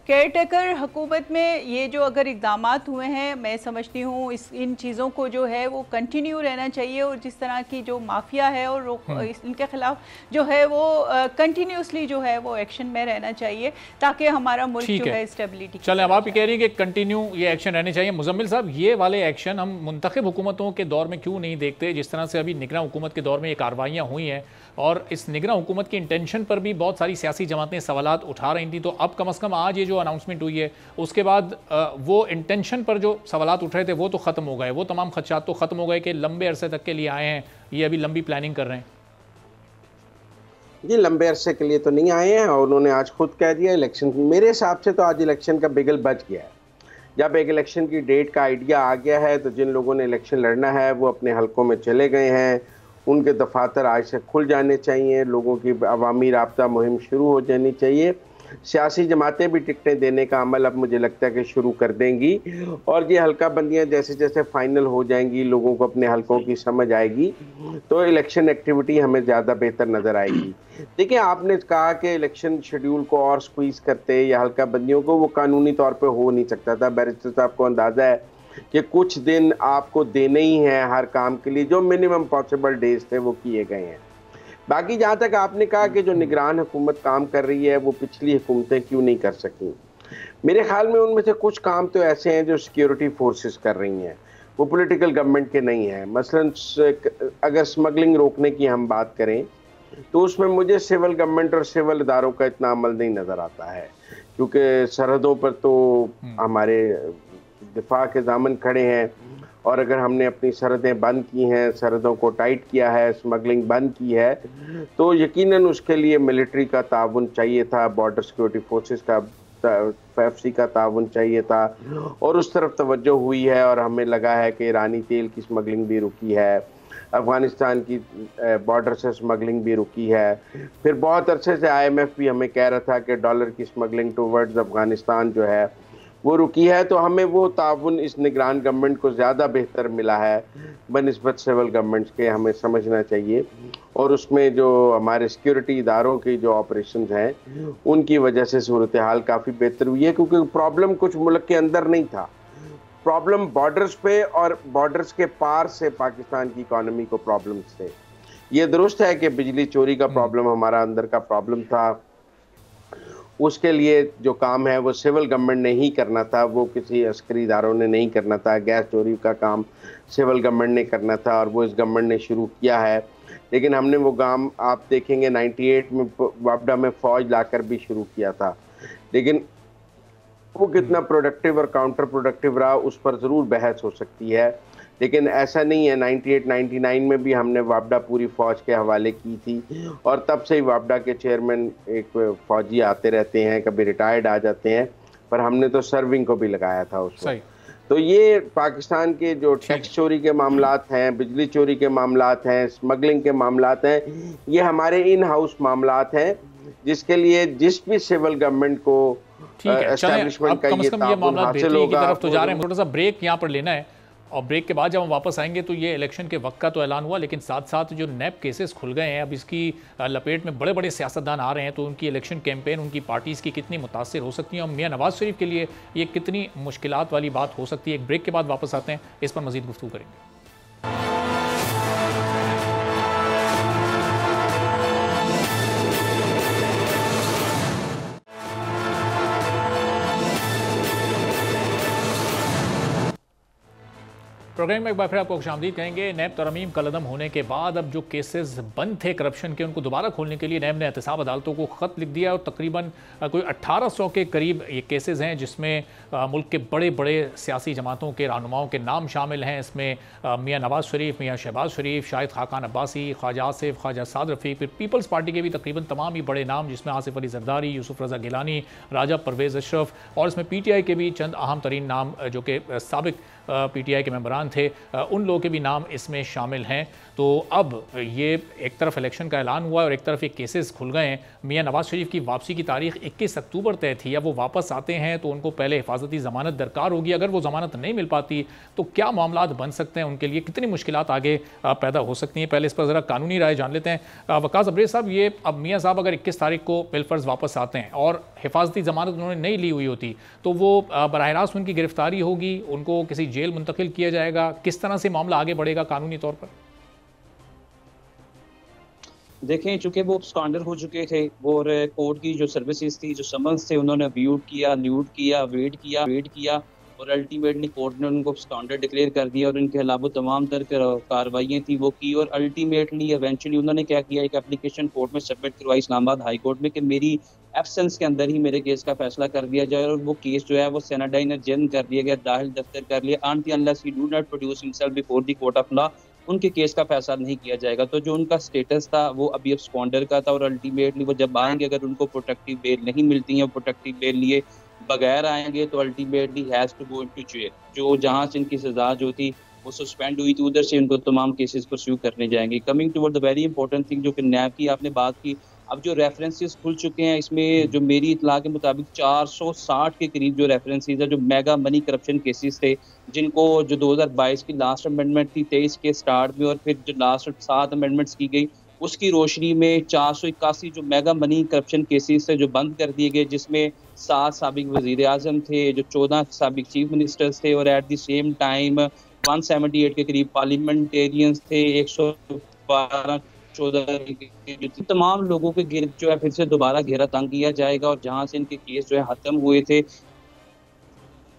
केयर टेकर हुकूमत में ये जो अगर इक़दाम हुए हैं, मैं समझती हूँ इन चीज़ों को जो है वो कंटिन्यू रहना चाहिए, और जिस तरह की जो माफिया है और इनके खिलाफ जो है वो कंटिन्यूसली जो है वो एक्शन में रहना चाहिए, ताकि हमारा मुल्क जो है स्टेबिलिटी। चलें, अब आप ये कह रही हैं कि कंटिन्यू ये एक्शन रहने चाहिए। मुजम्मिल साहब, ये वाले एक्शन हम मुंतखब हुकूमतों के दौर में क्यों नहीं देखते? जिस तरह से अभी निगरान हुकूमत के दौर में ये कार्रवाइयाँ हुई हैं, और इस निगरान हुकूमत की इंटेंशन पर भी बहुत सारी सियासी जमातें सवालात उठा रही थी, तो अब कम अज़ कम आज ये जो अनाउंसमेंट हुई है उसके बाद वो इंटेंशन पर जो सवालात उठ रहे थे वो तो ख़त्म हो गए, वो तमाम खदशात तो ख़त्म हो गए कि लंबे अरसे तक के लिए आए हैं, ये अभी लंबी प्लानिंग कर रहे हैं। जी, लंबे अरसे के लिए तो नहीं आए हैं, और उन्होंने आज खुद कह दिया इलेक्शन। मेरे हिसाब से तो आज इलेक्शन का बिगल बच गया है। जब एक इलेक्शन की डेट का आइडिया आ गया है तो जिन लोगों ने इलेक्शन लड़ना है वो अपने हलकों में चले गए हैं, उनके दफातर आज से खुल जाने चाहिए, लोगों की अवामी राब्ता मुहिम शुरू हो जानी चाहिए। सियासी जमातें भी टिकटें देने का अमल अब मुझे लगता है कि शुरू कर देंगी, और ये हल्का बंदियाँ जैसे जैसे फाइनल हो जाएंगी, लोगों को अपने हलकों की समझ आएगी, तो इलेक्शन एक्टिविटी हमें ज़्यादा बेहतर नज़र आएगी। देखिए, आपने कहा कि इलेक्शन शेड्यूल को और स्क्वीज़ करते या हल्का बंदियों को, वो कानूनी तौर पर हो नहीं सकता था। बैरिस्टर साहब को अंदाज़ा है कि कुछ दिन आपको देने ही हैं हर काम के लिए, जो मिनिमम पॉसिबल डेज थे वो किए गए हैं। बाकी जहाँ तक आपने कहा कि जो निगरान हुकूमत काम कर रही है वो पिछली हुकूमतें क्यों नहीं कर सकी, मेरे ख्याल में उनमें से कुछ काम तो ऐसे हैं जो सिक्योरिटी फोर्सेस कर रही हैं, वो पॉलिटिकल गवर्नमेंट के नहीं हैं। मसलन अगर स्मगलिंग रोकने की हम बात करें तो उसमें मुझे सिविल गवर्नमेंट और सिविल इदारों का इतना अमल नहीं नज़र आता है, क्योंकि सरहदों पर तो हमारे दिफा के दामन खड़े हैं, और अगर हमने अपनी सरहदें बंद की हैं, सरहदों को टाइट किया है, स्मगलिंग बंद की है, तो यकीनन उसके लिए मिलिट्री का ताउन चाहिए था, बॉर्डर सिक्योरिटी फोर्सेस का FFC का ताउन चाहिए था, और उस तरफ तवज्जो हुई है, और हमें लगा है कि ईरानी तेल की स्मगलिंग भी रुकी है, अफ़गानिस्तान की बॉर्डर से स्मगलिंग भी रुकी है। फिर बहुत अरसे से IMF भी हमें कह रहा था कि डॉलर की स्मगलिंग टूवर्ड्स अफ़गानिस्तान जो है वो रुकी है। तो हमें वो ताउन इस निगरान गवर्नमेंट को ज़्यादा बेहतर मिला है बनिस्बत सिविल गवर्नमेंट्स के, हमें समझना चाहिए। और उसमें जो हमारे सिक्योरिटी इदारों की जो ऑपरेशंस हैं उनकी वजह से सूरत हाल काफ़ी बेहतर हुई है, क्योंकि प्रॉब्लम कुछ मुल्क के अंदर नहीं था, प्रॉब्लम बॉर्डर्स पे और बॉर्डर्स के पार से पाकिस्तान की इकॉनमी को प्रॉब्लम्स थे। ये दुरुस्त है कि बिजली चोरी का प्रॉब्लम हमारा अंदर का प्रॉब्लम था, उसके लिए जो काम है वो सिविल गवर्नमेंट ने ही करना था, वो किसी अस्करी इदारों ने नहीं करना था। गैस चोरी का काम सिविल गवर्नमेंट ने करना था, और वो इस गवर्नमेंट ने शुरू किया है। लेकिन हमने वो काम, आप देखेंगे 98 में वापडा में फ़ौज लाकर भी शुरू किया था, लेकिन वो कितना प्रोडक्टिव और काउंटर प्रोडक्टिव रहा उस पर ज़रूर बहस हो सकती है। लेकिन ऐसा नहीं है, 98-99 में भी हमने वापडा पूरी फ़ौज के हवाले की थी, और तब से ही वापडा के चेयरमैन एक फ़ौजी आते रहते हैं, कभी रिटायर्ड आ जाते हैं, पर हमने तो सर्विंग को भी लगाया था उसमें। तो ये पाकिस्तान के जो टैक्स चोरी के मामलात हैं, बिजली चोरी के मामलात हैं, स्मगलिंग के मामलात हैं, ये हमारे इन हाउस मामलात हैं, जिसके लिए जिस भी सिविल गवर्नमेंट को एस्टैब्लिशमेंट का ये ताउन हासिल होगा। तो जा रहे हैं, थोड़ा सा ब्रेक यहाँ पर लेना है, और ब्रेक के बाद जब हम वापस आएंगे तो ये इलेक्शन के वक्त का तो ऐलान हुआ, लेकिन साथ साथ जो नैब केसेस खुल गए हैं, अब इसकी लपेट में बड़े बड़े सियासतदान आ रहे हैं, तो उनकी इलेक्शन कैंपेन, उनकी पार्टीज़ की कितनी मुतासिर हो सकती है, और मियां नवाज शरीफ के लिए ये कितनी मुश्किलात वाली बात हो सकती है। एक ब्रेक के बाद वापस आते हैं, इस पर मज़ीद गुफ्तगू करेंगे। प्रोग्राम में एक बार फिर आपको खुशामदीद कहेंगे। नैब तरमीम कलदम होने के बाद अब जो केसेस बंद थे करप्शन के, उनको दोबारा खोलने के लिए नैब ने एहतसाब अदालतों को ख़त लिख दिया, और तकरीबन कोई 1800 के करीब ये केसेस हैं, जिसमें मुल्क के बड़े बड़े सियासी जमातों के रहनुमाओं के नाम शामिल हैं। इसमें मियां नवाज शरीफ, मियां शहबाज शरीफ, शाहिद खाकान अब्बासी, ख्वाजा आसिफ, ख्वाजा साद रफ़ीक, फिर पीपल्स पार्टी के भी तकरीबन तमाम ही बड़े नाम, जिसमें आसिफ अली जरदारी, यूसुफ रज़ा गिलानी, राजा परवेज़ अशरफ, और इसमें PTI के भी चंद अहम तरीन नाम जो कि साबिक PTI के मेंबरान थे, उन लोगों के भी नाम इसमें शामिल हैं। तो अब ये एक तरफ इलेक्शन का ऐलान हुआ है और एक तरफ ये केसेस खुल गए हैं। मियां नवाज शरीफ की वापसी की तारीख 21 अक्टूबर तय थी। अब वो वापस आते हैं तो उनको पहले हिफाजती ज़मानत दरकार होगी। अगर वो ज़मानत नहीं मिल पाती तो क्या मामलात बन सकते हैं उनके लिए, कितनी मुश्किलात आगे पैदा हो सकती हैं। पहले इस पर ज़रा कानूनी राय जान लेते हैं। वकास अब्रेज़ साहब, ये अब मियां साहब अगर 21 तारीख को बिलफर्ज वापस आते हैं और हिफाजती ज़मानत उन्होंने नहीं ली हुई होती तो वो बराह रास्त उनकी गिरफ्तारी होगी, उनको किसी जेल मुंतकिल किया जाएगा, किस तरह से मामला आगे बढ़ेगा कानूनी तौर पर? देखें, चूंकि वो स्कैंडल हो चुके थे और कोर्ट की जो सर्विसेज थी, जो समन्स थे, उन्होंने व्यूट किया, ल्यूट किया, वेट किया और अल्टीमेटली कोर्ट ने उनको स्कैंडल डिक्लेयर कर दिया और इनके खिलाफ तमाम तर कार्रवाइयाँ थी वो की और अल्टीमेटली इवेंचुअली उन्होंने क्या किया, एक एप्लीकेशन कोर्ट में सबमिट करवाई इस्लामाबाद हाई कोर्ट में कि मेरी एब्सेंस के अंदर ही मेरे केस का फैसला कर दिया जाए और वो केस जो है वो सेनेडाइन जन कर दिया गया, दाखिल दफ्तर कर लिया। Until he do not produce himself before the court of law, उनके केस का फैसला नहीं किया जाएगा। तो जो उनका स्टेटस था वो अभी अब स्कॉन्डर का था और अल्टीमेटली वो जब आएंगे, अगर उनको प्रोटेक्टिव बेल नहीं मिलती है, प्रोटेक्टिव बेल लिए बगैर आएंगे तो ultimately has to go into jail. जो जहां से इनकी सजा जो थी वो सस्पेंड हुई थी, उधर से इनको तमाम केसेस परस्यू करने जाएंगे। Coming toward the very important thing जो कि नैब की आपने बात की, अब जो रेफरेंसेस खुल चुके हैं इसमें जो मेरी इतला के मुताबिक 460 के करीब जो रेफरेंसेस है जो मेगा मनी करप्शन केसेस थे, जिनको जो 2022 की लास्ट अमेंडमेंट थी 23 के स्टार्ट में और फिर जो लास्ट 7 अमेंडमेंट्स की गई उसकी रोशनी में 481 जो मेगा मनी करप्शन केसेस थे जो बंद कर दिए गए, जिसमें 7 साबिक वजीर आजम थे, जो 14 साबिक चीफ मिनिस्टर्स थे और एट द सेम टाइम 178 के करीब पार्लियामेंटेरियंस थे, 112 14 तमाम लोगों के गिरफ्त जो है फिर से दोबारा घेरा तंग किया जाएगा और जहां से इनके केस जो है खत्म हुए थे,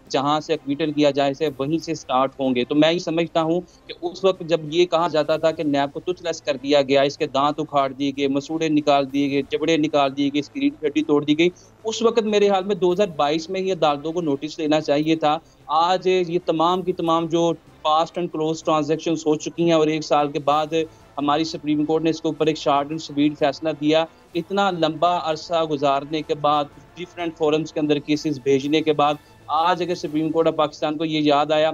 जहां से एक्विटल किया जाए से वहीं से स्टार्ट होंगे। तो मैं ये समझता हूं कि उस वक्त जब ये कहा जाता था कि नैब को तुच्छ कर दिया गया, इसके दांत उखाड़ दिए गए, मसूड़े निकाल दिए गए, जबड़े निकाल दिए गए, इसकी रीढ़ की हड्डी तोड़ दी गई, उस वक्त मेरे हाल में 2022 में ये अदालतों को नोटिस लेना चाहिए था। आज ये तमाम की तमाम जो फास्ट एंड क्लोज ट्रांजेक्शन हो चुकी हैं और 1 साल के बाद हमारी सुप्रीम कोर्ट ने इसके ऊपर एक शार्ट एंड स्वीट फैसला दिया। इतना लंबा अरसा गुजारने के बाद, डिफरेंट फोरम्स के अंदर केसेस भेजने के बाद, आज अगर सुप्रीम कोर्ट ऑफ पाकिस्तान को ये याद आया,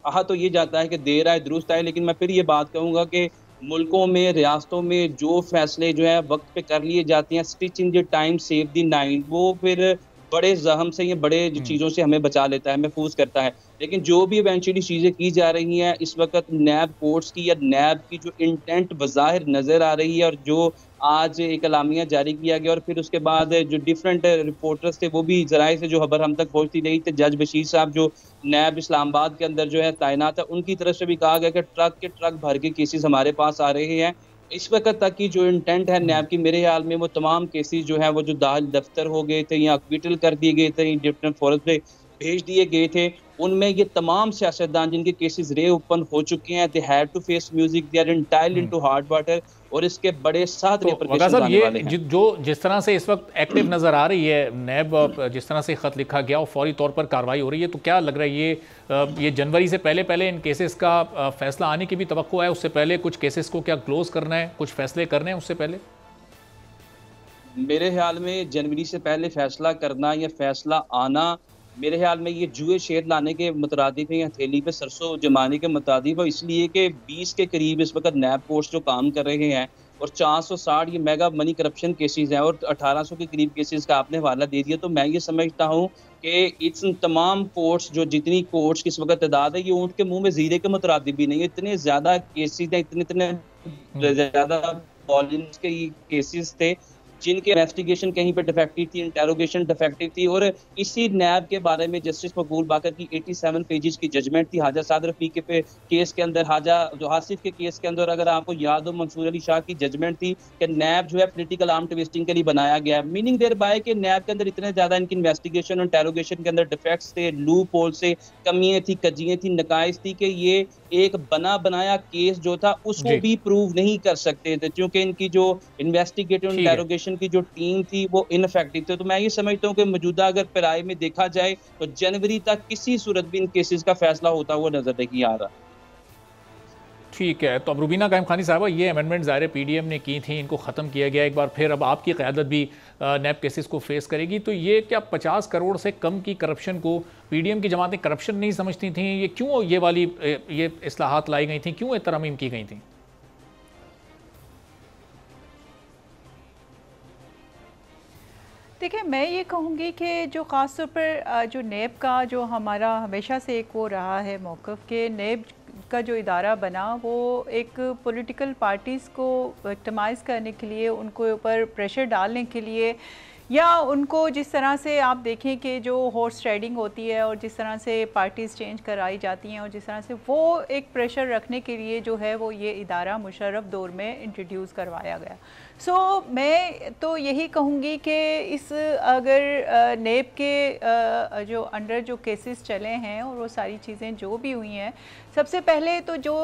कहा तो ये जाता है कि देर आए दुरुस्त आए, लेकिन मैं फिर ये बात कहूँगा कि मुल्कों में, रियासतों में जो फैसले जो है वक्त पे कर लिए जाते हैं, stitch in the time save the night, वो फिर बड़े जहम से, ये बड़े चीज़ों से हमें बचा लेता है, महफूज करता है। लेकिन जो भी इवेंचुअली चीज़ें की जा रही हैं इस वक्त नैब कोर्ट्स की या नैब की जो इंटेंट बज़ाहिर नज़र आ रही है और जो आज एक अलामिया जारी किया गया और फिर उसके बाद जो डिफरेंट रिपोर्टर्स थे वो भी ज़राए से जो खबर हम तक पहुंचती रही थी, जज बशीर साहब जो नैब इस्लामाबाद के अंदर जो है तैनात है, उनकी तरफ से भी कहा गया कि ट्रक के ट्रक भर के केसेस हमारे पास आ रहे हैं। इस वक्त तक की जो इंटेंट है नैब की, मेरे ख्याल में वो तमाम केसेस जो है वो जो दाखिल दफ्तर हो गए थे या एक्विटल कर दिए गए थे, डिफरेंट फोरम पे भेज दिए गए थे, उनमें ये तमाम सियासतदान जिनके केसेस रे ओपन हो चुके हैं, they have to face music, they are entered into hard water और इसके बड़े साथ रिपरकशंस आने वाले हैं। जो जिस तरह से इस वक्त एक्टिव नजर आ रही है नैब, जिस तरह से खत लिखा गया और फौरी तौर पर कार्रवाई हो रही है, तो क्या लग रहा है ये जनवरी से पहले इन केसेस का फैसला आने की भी तवक्को है? उससे पहले कुछ केसेस को क्या क्लोज करना है, कुछ फैसले करने हैं उससे पहले? मेरे ख्याल में जनवरी से पहले फैसला करना या फैसला आना, मेरे ख्याल में ये जुए शेर लाने के मुतरादिफ है या थैली पे सरसों जमाने के मुताबिक है, इसलिए कि 20 के करीब इस वक्त नैब कोर्ट्स जो काम कर रहे हैं और 460 ये मेगा मनी करप्शन केसेस हैं और 1800 के करीब केसेस का आपने हवाला दे दिया। तो मैं ये समझता हूँ कि इस तमाम कोर्ट्स जो जितनी कोर्ट्स की इस वक्त तादाद है, ये ऊँट के मुँह में जीरे के मुतरादिफ भी नहीं है। इतने ज़्यादा केसेस हैं, इतने ज़्यादा वॉल्यूम्स के केसेस थे जिनके इन्वेस्टिगेशन कहीं पे डिफेक्टिव थी, इंटेरोगेशन डिफेक्टिव थी। और इसी नैब के बारे में जस्टिस मकबूल बाकर की 87 पेजेस की जजमेंट थी हाजा साद रफीक के केस के अंदर, हाजा जो हासिफ के केस के अंदर अगर आपको याद हो मंसूर अली शाह की जजमेंट थी कि नैब जो है पॉलिटिकल आर्म ट्विस्टिंग के लिए बनाया गया है। मीनिंग देयर बाय कि नैब के अंदर इतने ज्यादा इनकी इन्वेस्टिगेशन और इंटेरोगेशन के अंदर डिफेक्ट्स थे, लूप होल से कमियां थी, कजियां थी, नकाइज थी कि ये एक बना बनाया केस जो था उसको भी प्रूव नहीं कर सकते थे, क्योंकि इनकी जो इन्वेस्टिगेटिव इंटेरोगेशन की जो टीम थी वो इनफेक्टिव थे। तो मैं ये समझता हूँ कि मौजूदा अगर पेराए में देखा जाए तो जनवरी तक किसी सूरत भी इन केसेस का फैसला होता हुआ नजर नहीं आ रहा। ठीक है, तो अब रुबीना कायम खानी साहबा, ये अमेंडमेंट ज़ाहिर पीडीएम ने की थी, इनको ख़त्म किया गया एक बार फिर, अब आपकी क़यादत भी नैब केसेस को फेस करेगी, तो ये क्या 50 करोड़ से कम की करप्शन को पीडीएम की जमातें करप्शन नहीं समझती थी? ये क्यों ये वाली ये इस्लाहात लाई गई थी, क्यों ये तरमीम की गई थी? देखिए, मैं ये कहूँगी कि जो ख़ास तौर पर जो नेब का जो हमारा हमेशा से एक वो रहा है मौक़िफ़ के नेब का जो इदारा बना वो एक पॉलिटिकल पार्टीज़ को विक्टिमाइज़ करने के लिए, उनको ऊपर प्रेशर डालने के लिए, या उनको जिस तरह से आप देखें कि जो हॉर्स राइडिंग होती है और जिस तरह से पार्टीज़ चेंज कराई जाती हैं और जिस तरह से वो एक प्रेशर रखने के लिए जो है वो ये इदारा मुशर्रफ दौर में इंट्रोड्यूस करवाया गया। मैं तो यही कहूँगी कि इस अगर नेब के जो अंडर जो केसेस चले हैं और वो सारी चीज़ें जो भी हुई हैं, सबसे पहले तो जो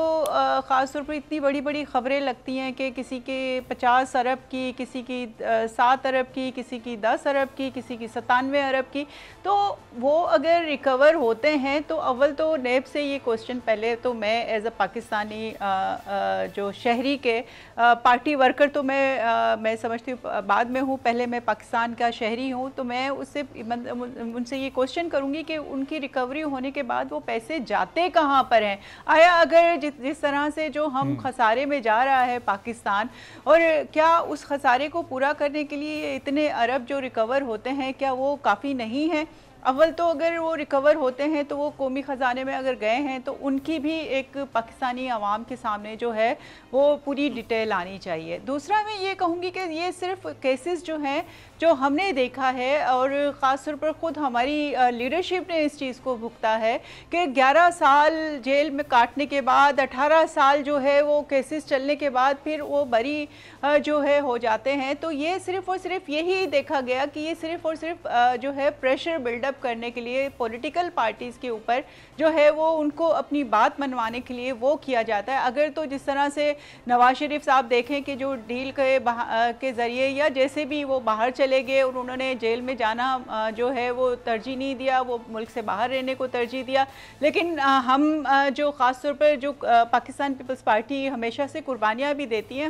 ख़ास तौर पर इतनी बड़ी बड़ी ख़बरें लगती हैं कि किसी के 50 अरब की, किसी की 7 अरब की, किसी की 10 अरब की, किसी की 97 अरब की, तो वो अगर रिकवर होते हैं तो अव्वल तो नेब से ये क्वेश्चन पहले तो मैं एज़ अ पाकिस्तानी जो शहरी के पार्टी वर्कर तो मैं समझती हूँ बाद में हूँ, पहले मैं पाकिस्तान का शहरी हूँ, तो मैं उससे उनसे ये क्वेश्चन करूँगी कि उनकी रिकवरी होने के बाद वो पैसे जाते कहाँ पर हैं? आया अगर जिस तरह से जो हम खसारे में जा रहा है पाकिस्तान, और क्या उस खसारे को पूरा करने के लिए इतने अरब जो रिकवर होते हैं क्या वो काफ़ी नहीं है? अव्वल तो अगर वो रिकवर होते हैं तो वो कौमी ख़जाने में अगर गए हैं तो उनकी भी एक पाकिस्तानी आवाम के सामने जो है वो पूरी डिटेल आनी चाहिए। दूसरा मैं ये कहूँगी कि ये सिर्फ केसेस जो हैं जो हमने देखा है और ख़ास तौर पर ख़ुद हमारी लीडरशिप ने इस चीज़ को भुगता है कि 11 साल जेल में काटने के बाद 18 साल जो है वो केसेस चलने के बाद फिर वो बरी जो है हो जाते हैं। तो ये सिर्फ़ और सिर्फ यही देखा गया कि ये सिर्फ़ और सिर्फ जो है प्रेशर बिल्डअप करने के लिए पॉलिटिकल पार्टीज़ के ऊपर जो है वो उनको अपनी बात मनवाने के लिए वो किया जाता है। अगर तो जिस तरह से नवाज शरीफ साहब देखें कि जो डील के ज़रिए या जैसे भी वो बाहर चले गए और उन्होंने जेल में जाना जो है वो तरजीह नहीं दिया, वो मुल्क से बाहर रहने को तरजीह दिया। लेकिन हम जो ख़ास तौर पर जो पाकिस्तान पीपल्स पार्टी हमेशा से कुर्बानियाँ भी देती हैं,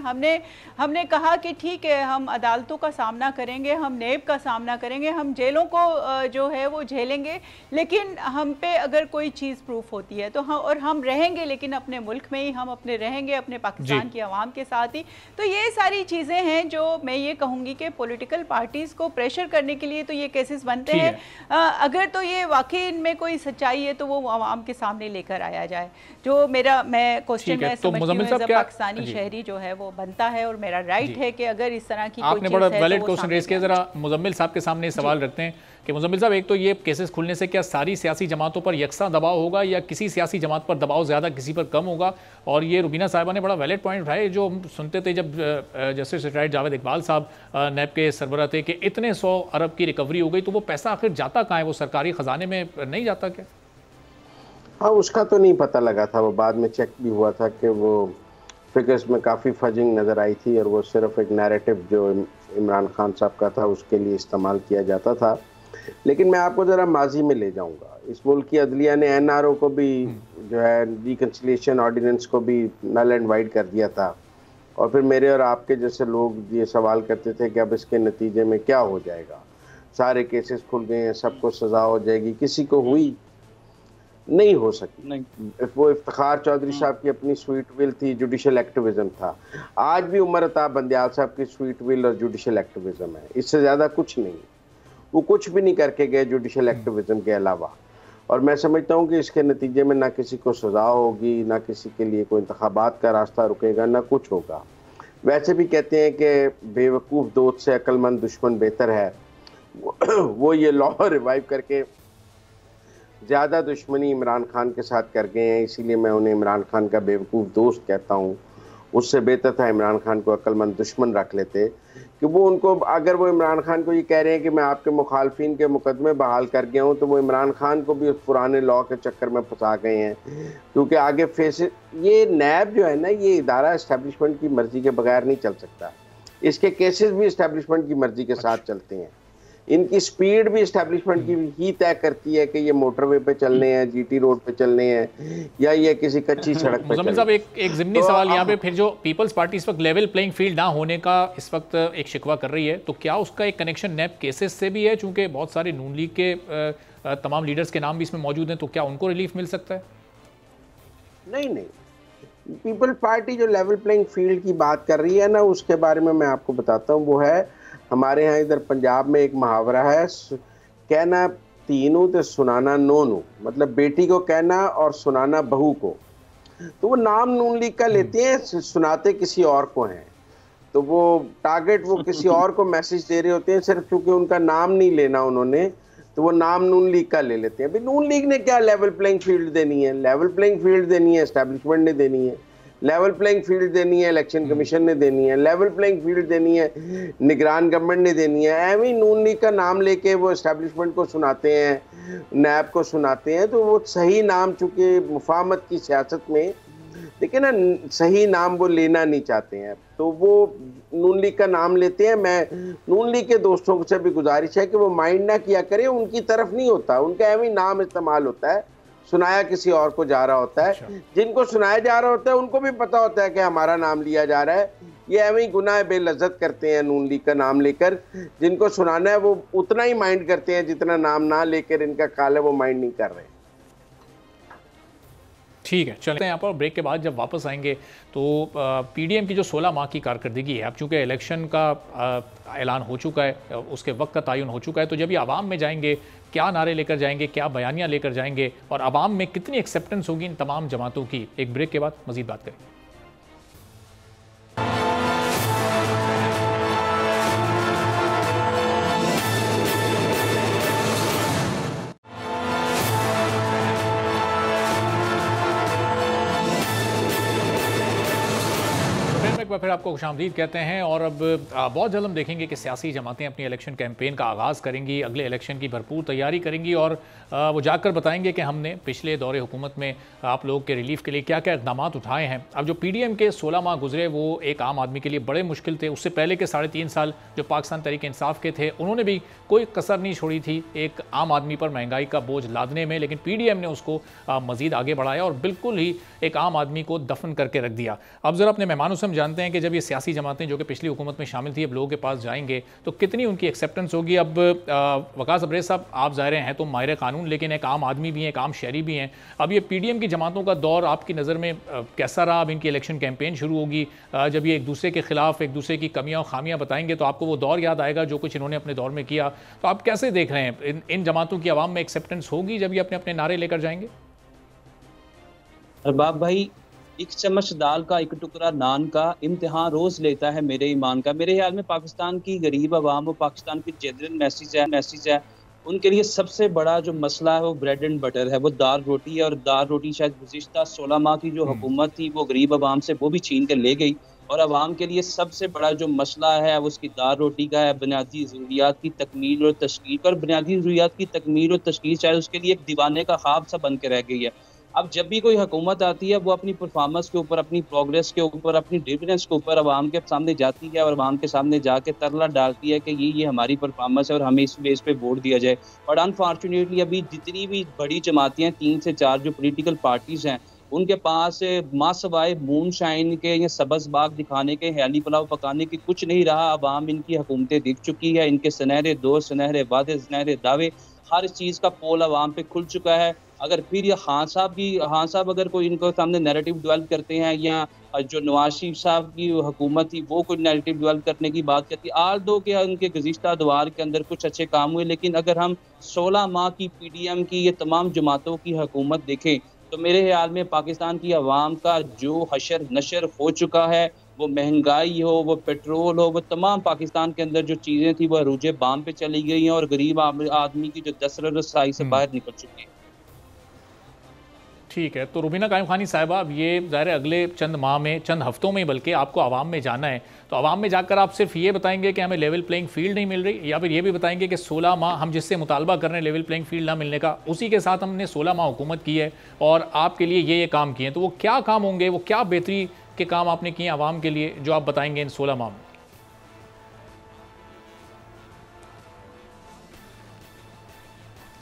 हमने कहा कि ठीक है हम अदालतों का सामना करेंगे, हम नेब का सामना करेंगे, हम जेलों को जो है वो झेलेंगे, लेकिन हम पे अगर कोई चीज़ प्रूफ होती है तो और हम रहेंगे लेकिन अपने मुल्क में ही, हम अपने रहेंगे अपने पाकिस्तान की आवाम के साथ ही। तो ये सारी चीज़ें हैं जो मैं ये कहूँगी कि पॉलिटिकल पार्टीज़ को प्रेशर करने के लिए तो ये केसेस बनते हैं। अगर तो ये वाकई इनमें कोई सच्चाई है तो वो आवाम के सामने लेकर आया जाए। जो मैं क्वेश्चन में समझती हूँ पाकिस्तानी शहरी जो है वो बनता है और मेरा राइट है कि अगर इस तरह की आपने बड़ा वैलिड क्वेश्चन रेज किया। जरा मुजम्मिल साहब के सामने सवाल रखते हैं कि मुजम्मिल साहब, एक तो ये केसेस खुलने से क्या सारी सियासी जमातों पर यकसा दबाव होगा या किसी सियासी जमात पर दबाव ज़्यादा किसी पर कम होगा? और ये रुबीना साहिबा ने बड़ा वैलिड पॉइंट उठाया, जो हम सुनते थे जब जस्टिस रिटायर्ड जावेद इकबाल साहब नैब के सरबराह थे कि इतने 100 अरब की रिकवरी हो गई, तो वो पैसा आखिर जाता कहाँ है? वो सरकारी ख़जाने में नहीं जाता क्या? हाँ, उसका तो नहीं पता लगा था, वो बाद में चेक भी हुआ था कि वो फिगर्स में काफ़ी फजिंग नज़र आई थी और वो सिर्फ एक नैरेटिव जो इमरान खान साहब का था उसके लिए इस्तेमाल किया जाता था। लेकिन मैं आपको ज़रा माजी में ले जाऊंगा। इस मुल्क की अदलिया ने NRO को भी जो है रिकन्सिलिएशन ऑर्डिनेंस को भी नल एंड वाइड कर दिया था, और फिर मेरे और आपके जैसे लोग ये सवाल करते थे कि अब इसके नतीजे में क्या हो जाएगा, सारे केसेस खुल गए हैं, सबको सज़ा हो जाएगी। किसी को हुई नहीं, हो सकी नहीं। वो इफ्तिखार चौधरी साहब की अपनी स्वीट विल थी, जुडिशल एक्टिविज्म था। आज भी उमर अताब बंदियाल साहब की स्वीट विल और जुडिशल एक्टिविज्म है, इससे ज़्यादा कुछ नहीं। वो कुछ भी नहीं करके गए जुडिशल एक्टिविज्म के अलावा। और मैं समझता हूँ कि इसके नतीजे में ना किसी को सज़ा होगी, ना किसी के लिए कोई इंतखाबात का रास्ता रुकेगा, ना कुछ होगा। वैसे भी कहते हैं कि बेवकूफ़ दोस्त से अक्लमंद दुश्मन बेहतर है। वो ये लॉ रिवाइव करके ज़्यादा दुश्मनी इमरान खान के साथ कर गए हैं, इसीलिए मैं उन्हें इमरान खान का बेवकूफ़ दोस्त कहता हूँ। उससे बेहतर था इमरान खान को अक्लमंद दुश्मन रख लेते, कि वो उनको, अगर वो इमरान खान को ये कह रहे हैं कि मैं आपके मुखालफिन के मुकदमे बहाल कर गया हूँ, तो वो इमरान खान को भी उस पुराने लॉ के चक्कर में फंसा गए हैं। क्योंकि आगे ये नैब जो है ना, ये इदारा इस्टेब्लिशमेंट की मर्ज़ी के बगैर नहीं चल सकता। इसके केसेस भी इस्टेब्लिशमेंट की मर्ज़ी के साथ चलते हैं। इनकी स्पीड भी एस्टेब्लिशमेंट की ही तय करती है कि ये मोटरवे पे चलने हैं, जीटी रोड पे चलने हैं, या ये किसी कच्ची सड़क पे मुज़म्मिल साहब, एक ज़िमनी सवाल यहाँ पे, फिर जो पीपल्स पार्टी इस वक्त लेवल प्लेइंग फील्ड ना होने का इस वक्त एक शिकवा कर रही है, तो क्या उसका एक कनेक्शन नैब केसेस से भी है? चूंकि बहुत सारे नून लीग के तमाम लीडर्स के नाम भी इसमें मौजूद हैं, तो क्या उनको रिलीफ मिल सकता है? नहीं, पीपल्स पार्टी जो लेवल प्लेइंग फील्ड की बात कर रही है ना, उसके बारे में मैं आपको बताता हूँ। वो है, हमारे यहाँ इधर पंजाब में एक मुहावरा है, कहना तीनों तो सुनाना नोनू, मतलब बेटी को कहना और सुनाना बहू को। तो वो नाम नून लीग का लेते हैं, सुनाते किसी और को हैं, तो वो टारगेट वो किसी और को मैसेज दे रहे होते हैं, सिर्फ क्योंकि उनका नाम नहीं लेना उन्होंने, तो वो नाम नून लीग का ले लेते हैं। अभी नून लीग ने क्या लेवल प्लेइंग फील्ड देनी है? लेवल प्लेइंग फील्ड देनी है एस्टैब्लिशमेंट ने देनी है, लेवल प्लेइंग फील्ड देनी है इलेक्शन कमीशन ने देनी है, लेवल प्लेइंग फील्ड देनी है निगरान गवर्नमेंट ने देनी है। एवं नून लीग का नाम लेके वो एस्टैब्लिशमेंट को सुनाते हैं, नैब को सुनाते हैं, तो वो सही नाम, चूंकि मुफाहमत की सियासत में देखिए ना, सही नाम वो लेना नहीं चाहते हैं, तो वो नून लीग का नाम लेते हैं। मैं नून लीग के दोस्तों से भी गुजारिश है कि वो माइंड ना किया करें, उनकी तरफ नहीं होता, उनका एवं नाम इस्तेमाल होता है, सुनाया किसी और को जा रहा होता है। जिनको सुनाया जा रहा होता है उनको भी पता होता है कि हमारा नाम लिया जा रहा है, ये एवं ही गुनाह बेलज्जत करते हैं नून लीग का नाम लेकर। जिनको सुनाना है वो उतना ही माइंड करते हैं जितना नाम ना लेकर इनका ख्याल है वो माइंड नहीं कर रहे। ठीक है, चलते हैं यहाँ पर। ब्रेक के बाद जब वापस आएंगे तो पीडीएम की जो 16 माह की कारकर्दगी है, अब चूँकि इलेक्शन का ऐलान हो चुका है, उसके वक्त का तयन हो चुका है, तो जब ये आवाम में जाएंगे, क्या नारे लेकर जाएंगे, क्या बयानियाँ लेकर जाएंगे, और आवाम में कितनी एक्सेप्टेंस होगी इन तमाम जमातों की, एक ब्रेक के बाद मजीद बात करेंगे। फिर आपको खुशामदीद कहते हैं। और अब बहुत जल्द हम देखेंगे कि सियासी जमातें अपनी इलेक्शन कैंपेन का आगाज़ करेंगी, अगले इलेक्शन की भरपूर तैयारी करेंगी, और वो जाकर बताएंगे कि हमने पिछले दौरे हुकूमत में आप लोग के रिलीफ के लिए क्या क्या इक़दाम उठाए हैं। अब जो पीडीएम के 16 माह गुजरे वो एक आम आदमी के लिए बड़े मुश्किल थे। उससे पहले के 3.5 साल जो पाकिस्तान तहरीक इंसाफ के थे, उन्होंने भी कोई कसर नहीं छोड़ी थी एक आम आदमी पर महंगाई का बोझ लादने में, लेकिन पीडीएम ने उसको मज़ीद आगे बढ़ाया और बिल्कुल ही एक आम आदमी को दफन करके रख दिया। अब ज़रा अपने मेहमानों से हम जानते हैं कि जब ये सियासी जमातें जो कि पिछली हुकूमत में शामिल थी अब लोगों के पास जाएंगे तो कितनी उनकी एक्सेप्टेंस होगी। अब वकास अब्रेज़ साहब, आप ज़ाहिर हैं तो माहिर कानून, लेकिन एक आम आदमी भी हैं, एक आम शहरी भी हैं। अब ये पीडीएम की जमातों का दौर आपकी नज़र में कैसा रहा? अब इनकी इलेक्शन कैंपेन शुरू होगी, जब ये एक दूसरे के खिलाफ एक दूसरे की कमियां और खामियां बताएंगे तो आपको वो दौर याद आएगा जो कुछ इन्होंने अपने दौर में किया। तो आप कैसे देख रहे हैं इन जमातों की आवाम में एक्सेप्टेंस होगी जब ये अपने अपने नारे लेकर जाएंगे? अरबाब भाई, एक चम्मच दाल का एक टुकड़ा नान का इम्तिहान रोज लेता है मेरे ईमान का। मेरे ख्याल में पाकिस्तान की गरीब आवाम और पाकिस्तान की जनरल मैसेज है उनके लिए सबसे बड़ा जो मसला है वो ब्रेड एंड बटर है, वो दाल रोटी है। और दाल रोटी शायद गुज़िश्ता 16 माह की जो हुकूमत थी वो गरीब आवाम से वो भी छीन कर ले गई। और आवाम के लिए सबसे बड़ा जो मसला है वो उसकी दाल रोटी का है, बुनियादी ज़रूरियात की तकमील और तशकील। और बुनियादी ज़रूरियात की तकमील और तशकील शायद उसके लिए एक दीवाने का ख्वाब सा बन के रह गई है। अब जब भी कोई हुकूमत आती है वो अपनी परफॉर्मेंस के ऊपर, अपनी प्रोग्रेस के ऊपर, अपनी डिविडेंस के ऊपर आवाम के सामने जाती है और आवाम के सामने जाके तरला डालती है कि ये हमारी परफॉर्मेंस है और हमें इस बेस पे वोट दिया जाए। और अनफॉर्चुनेटली अभी जितनी भी बड़ी जमातें हैं, 3 से 4 जो पॉलिटिकल पार्टीज़ हैं, उनके पास माँ सवाए मून शाइन के या सबज बाग दिखाने के, हैली पुलाव पकाने की कुछ नहीं रहा। आवाम इनकी हुकूमतें दिख चुकी है, इनके सुनहरे दोस्त, सुनहरे वादे, सुनहरे दावे, हर चीज़ का पोल आवाम पे खुल चुका है। अगर फिर ये खान साहब अगर कोई इनको सामने नैरेटिव डेवलप करते हैं, या जो नवाज शरीफ साहब की हुकूमत थी वो कोई नैरेटिव डेवलप करने की बात करती है, आल दो के उनके गुज़िश्ता दौर के अंदर कुछ अच्छे काम हुए, लेकिन अगर हम 16 माह की पीडीएम की ये तमाम जमातों की हुकूमत देखें तो मेरे ख्याल में पाकिस्तान की आवाम का जो हशर नशर हो चुका है, वो महंगाई हो, वो पेट्रोल हो, वो तमाम पाकिस्तान के अंदर जो चीज़ें थी वो अरूजे बाम पे चली गई हैं और गरीब आदमी की जो दसर रसाई से बाहर निकल चुकी है। ठीक है, तो रुबीना कायम खानी साहिबा, अब ये ज़ाहिर अगले चंद माह में, चंद हफ्तों में बल्कि आपको आवाम में जाना है, तो आवाम में जाकर आप सिर्फ ये बताएंगे कि हमें लेवल प्लेइंग फील्ड नहीं मिल रही, या फिर ये भी बताएंगे कि 16 माह हम जिससे मुतालबा कर रहे हैं लेवल प्लेइंग फील्ड ना मिलने का, उसी के साथ हमने 16 माह हुकूमत की है और आपके लिए ये काम किए हैं, तो वो क्या काम होंगे, वो क्या बेहतरी के काम आपने किए आवाम के लिए जो आप बताएंगे इन 16 माह में?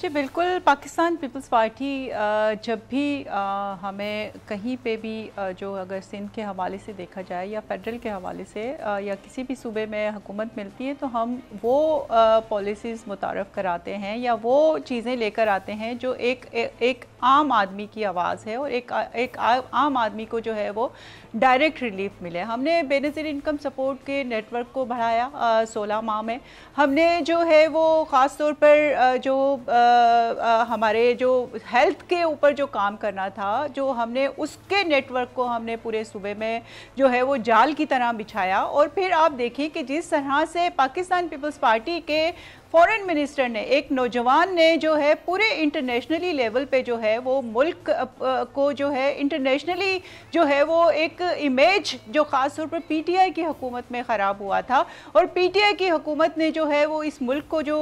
जी बिल्कुल, पाकिस्तान पीपल्स पार्टी जब भी हमें कहीं पे भी जो अगर सिंध के हवाले से देखा जाए या फेडरल के हवाले से या किसी भी सूबे में हुकूमत मिलती है तो हम वो पॉलिसीज़ मुतारफ़ कराते हैं या वो चीज़ें लेकर आते हैं जो एक आम आदमी की आवाज़ है और एक आम आदमी को जो है वो डायरेक्ट रिलीफ मिले। हमने बेनज़ीर इनकम सपोर्ट के नेटवर्क को बढ़ाया 16 माह में। हमने जो है वो ख़ास तौर पर जो हमारे जो हेल्थ के ऊपर जो काम करना था, जो हमने उसके नेटवर्क को हमने पूरे सूबे में जो है वो जाल की तरह बिछाया। और फिर आप देखिए कि जिस तरह से पाकिस्तान पीपल्स पार्टी के फॉरेन मिनिस्टर ने, एक नौजवान ने जो है पूरे इंटरनेशनली लेवल पे जो है वो मुल्क को जो है इंटरनेशनली जो है वो एक इमेज जो ख़ास तौर पर पीटीआई की हुकूमत में ख़राब हुआ था और पीटीआई की हुकूमत ने जो है वो इस मुल्क को जो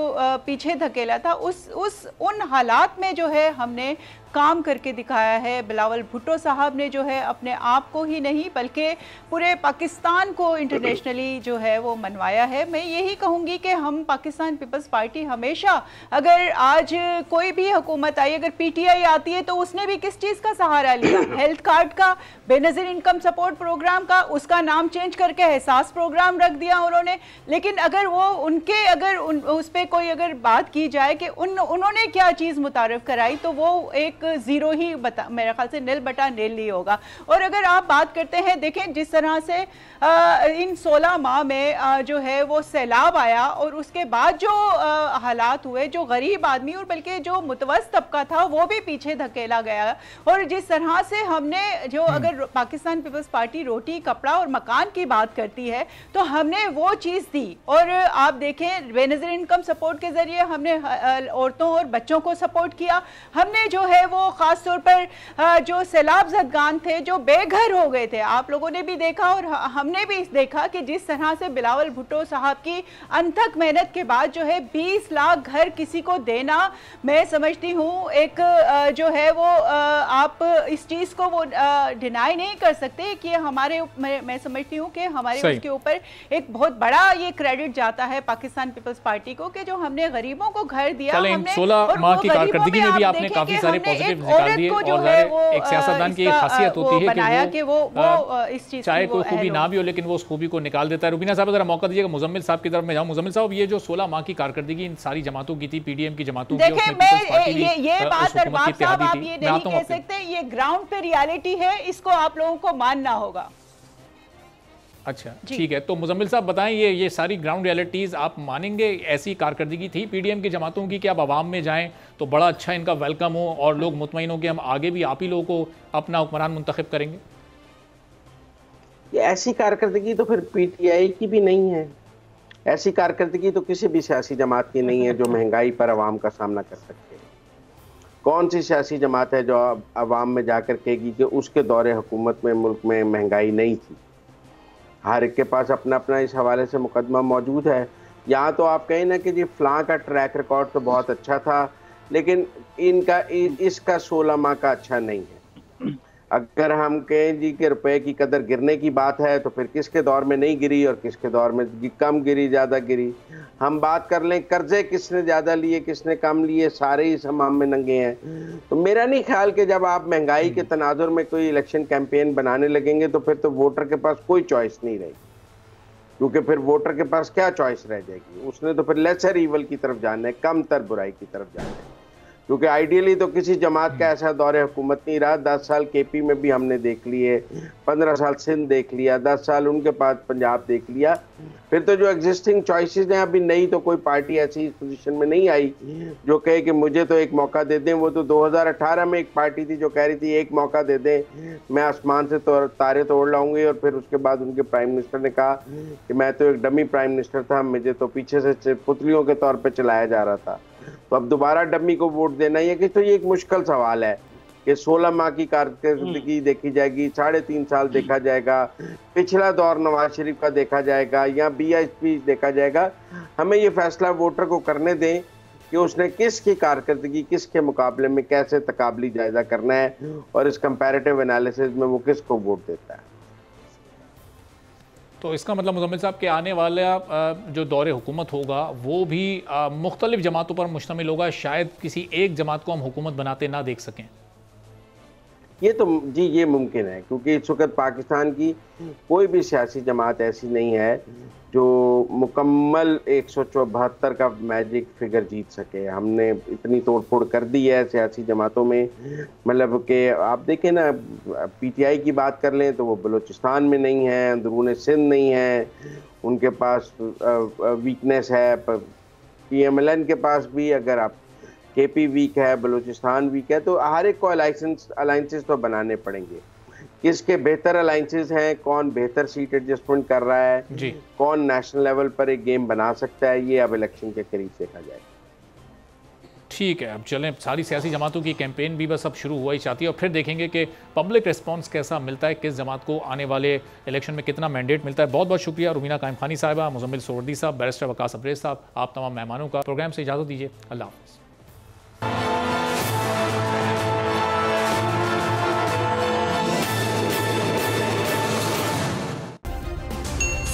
पीछे धकेला था, उन हालात में जो है हमने काम करके दिखाया है। बिलावल भुट्टो साहब ने जो है अपने आप को ही नहीं बल्कि पूरे पाकिस्तान को इंटरनेशनली जो है वो मनवाया है। मैं यही कहूँगी कि हम पाकिस्तान पीपल्स पार्टी हमेशा, अगर आज कोई भी हुकूमत आई, अगर पीटीआई आती है तो उसने भी किस चीज़ का सहारा लिया? हेल्थ कार्ड का, बेनज़ीर इनकम सपोर्ट प्रोग्राम का, उसका नाम चेंज करके एहसास प्रोग्राम रख दिया उन्होंने। लेकिन अगर वो उनके उस पर कोई अगर बात की जाए कि उन्होंने क्या चीज़ मुतारफ़ कराई तो वो एक ज़ीरो ही मेरे ख्याल से निल बटा निल ही होगा। और अगर आप बात करते हैं, देखें जिस तरह से इन 16 माह में जो है वो सैलाब आया और उसके बाद जो हालात हुए, जो गरीब आदमी और बल्कि जो मुतवस्सित तबका था वो भी पीछे धकेला गया। और जिस तरह से हमने जो, अगर पाकिस्तान पीपल्स पार्टी रोटी कपड़ा और मकान की बात करती है तो हमने वो चीज़ दी। और आप देखें बेनज़ीर इनकम सपोर्ट के ज़रिए हमने औरतों और बच्चों को सपोर्ट किया। हमने जो है वो ख़ास तौर पर जो सैलाब ज़दगान थे, जो बेघर हो गए थे, आप लोगों ने भी देखा और हमने भी देखा कि जिस तरह से बिलावल भुट्टो साहब की अनथक मेहनत के बाद जो है 20 लाख घर किसी को देना, मैं समझती हूँ एक जो है वो आप इस चीज़ को वो डिनाई नहीं कर सकते कि हमारे, मैं समझती हूँ कि हमारे उसके ऊपर एक बहुत बड़ा ये क्रेडिट जाता है पाकिस्तान पीपल्स पार्टी को कि जो हमने गरीबों को घर दिया। हमने 16 माह की कारकर्दगी में भी आपने काफी सारे पॉजिटिव निकाल दिए और एक सियासतदान की खासियत होती है कि वो इस चीज चाहे कोई खूबी ना भी हो लेकिन वो उस खूबी को निकाल देता है। रुबीना साहब जरा मौका दीजिएगा, मुजम्मिल साहब की तरफ में जाऊं। मुजम्मिल साहब, ये जो 16 माह की कारकर्दगी इन सारी जमातों की थी, पीडीएम की जमातों की, देखिए मैं ये बात अरबाब साहब आप ये नहीं कह सकते, ये ग्राउंड पे रियलिटी है, इसको आप लोगों को मानना होगा। अच्छा ठीक है, तो मुजम्मिल साहब बताएं, ये सारी ग्राउंड रियलिटीज़ आप मानेंगे? ऐसी कारकर्दगी थी पीडीएम की जमातों की कि अब आवाम में जाएं तो बड़ा अच्छा इनका वेलकम हो और लोग मुतमईन हो कि हम आगे भी आप ही लोगों को अपना हुक्मरान मुंतखब करेंगे? ये ऐसी कारकर्दगी तो फिर पीटीआई की भी नहीं है, ऐसी कारकर्दगी तो किसी भी सियासी जमात की नहीं है जो महंगाई पर आवाम का सामना कर सकते हैं। कौन सी सियासी जमात है जो आवाम में जाकर कहेगी कि उसके दौरे हुकूमत में मुल्क में महंगाई नहीं थी? हर एक के पास अपना अपना इस हवाले से मुकदमा मौजूद है। यहाँ तो आप कहें ना कि जी फलां का ट्रैक रिकॉर्ड तो बहुत अच्छा था लेकिन इसका 16 माह का अच्छा नहीं है। अगर हम कहें जी कि रुपए की कदर गिरने की बात है तो फिर किसके दौर में नहीं गिरी और किसके दौर में कम गिरी, ज़्यादा गिरी। हम बात कर लें कर्जे किसने ज़्यादा लिए किसने कम लिए, सारे ही समाम में नंगे हैं। तो मेरा नहीं ख्याल कि जब आप महंगाई के तनाजुर में कोई इलेक्शन कैंपेन बनाने लगेंगे तो फिर तो वोटर के पास कोई चॉइस नहीं रहेगी, क्योंकि फिर वोटर के पास क्या चॉइस रह जाएगी? उसने तो फिर लेसर ईवल की तरफ जाना है, कम तर बुराई की तरफ जाना है। क्योंकि आइडियली तो किसी जमात का ऐसा दौरे हुकूमत नहीं रहा। 10 साल केपी में भी हमने देख लिए, 15 साल सिंध देख लिया, 10 साल उनके पास पंजाब देख लिया। फिर तो जो एग्जिस्टिंग चॉइसेस हैं, अभी नई तो कोई पार्टी ऐसी पोजीशन में नहीं आई जो कहे कि मुझे तो एक मौका दे दें। वो तो 2018 में एक पार्टी थी जो कह रही थी एक मौका दे दें, मैं आसमान से तो तारे तोड़ लाऊंगी। और फिर उसके बाद उनके प्राइम मिनिस्टर ने कहा कि मैं तो एक डमी प्राइम मिनिस्टर था, मुझे तो पीछे से पुतलियों के तौर पर चलाया जा रहा था। तो अब दोबारा डमी को वोट देना ये कि तो ये एक मुश्किल सवाल है कि 16 माह की कारकर्दगी देखी जाएगी, 3.5 साल देखा जाएगा, पिछला दौर नवाज शरीफ का देखा जाएगा या बीएसपी देखा जाएगा। हमें ये फैसला वोटर को करने दें कि उसने किसकी कारकर्दगी किसके मुकाबले में कैसे तकाबली जायजा करना है और इस कंपैरेटिव एनालिसिस में वो किसको वोट देता है। तो इसका मतलब मुजम्मिल साहब के आने वाला जो दौरे हुकूमत होगा वो भी मुख्तलिफ जमातों पर मुश्तमिल होगा, शायद किसी एक जमात को हम हुकूमत बनाते ना देख सकें। ये तो जी ये मुमकिन है, क्योंकि इस वक्त पाकिस्तान की कोई भी सियासी जमात ऐसी नहीं है जो मुकम्मल 174 का मैजिक फिगर जीत सके। हमने इतनी तोड़फोड़ कर दी है सियासी जमातों में, मतलब कि आप देखें ना, पीटीआई की बात कर लें तो वो बलूचिस्तान में नहीं है, अंदरून सिंध नहीं है, उनके पास वीकनेस है। पीएमएलएन के पास भी अगर आप केपी वीक है, बलूचिस्तान वीक है, तो हर एक को अलाइंसेस तो बनाने पड़ेंगे। किसके बेहतर अलाइंसेस हैं, कौन बेहतर सीट एडजस्टमेंट कर रहा है जी, कौन नेशनल लेवल पर एक गेम बना सकता है, ये अब इलेक्शन के करीब देखा जाए। ठीक है, अब चलें, सारी सियासी जमातों की कैंपेन भी बस अब शुरू हुआ ही चाहती है और फिर देखेंगे कि पब्लिक रिस्पांस कैसा मिलता है, किस जमात को आने वाले इलेक्शन में कितना मैंडेट मिलता है। बहुत बहुत शुक्रिया रुमीना कायम खानी साहिबा, मुजम्मिल सोहरवर्दी साहब, बैरिस्टर वकास अब्रेज साहब, आप तमाम मेहमानों का। प्रोग्राम से इजाज़त दीजिए, अल्लाह हाफ़िज़।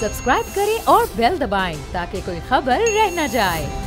सब्सक्राइब करें और बेल दबाएं ताकि कोई खबर रह न जाए।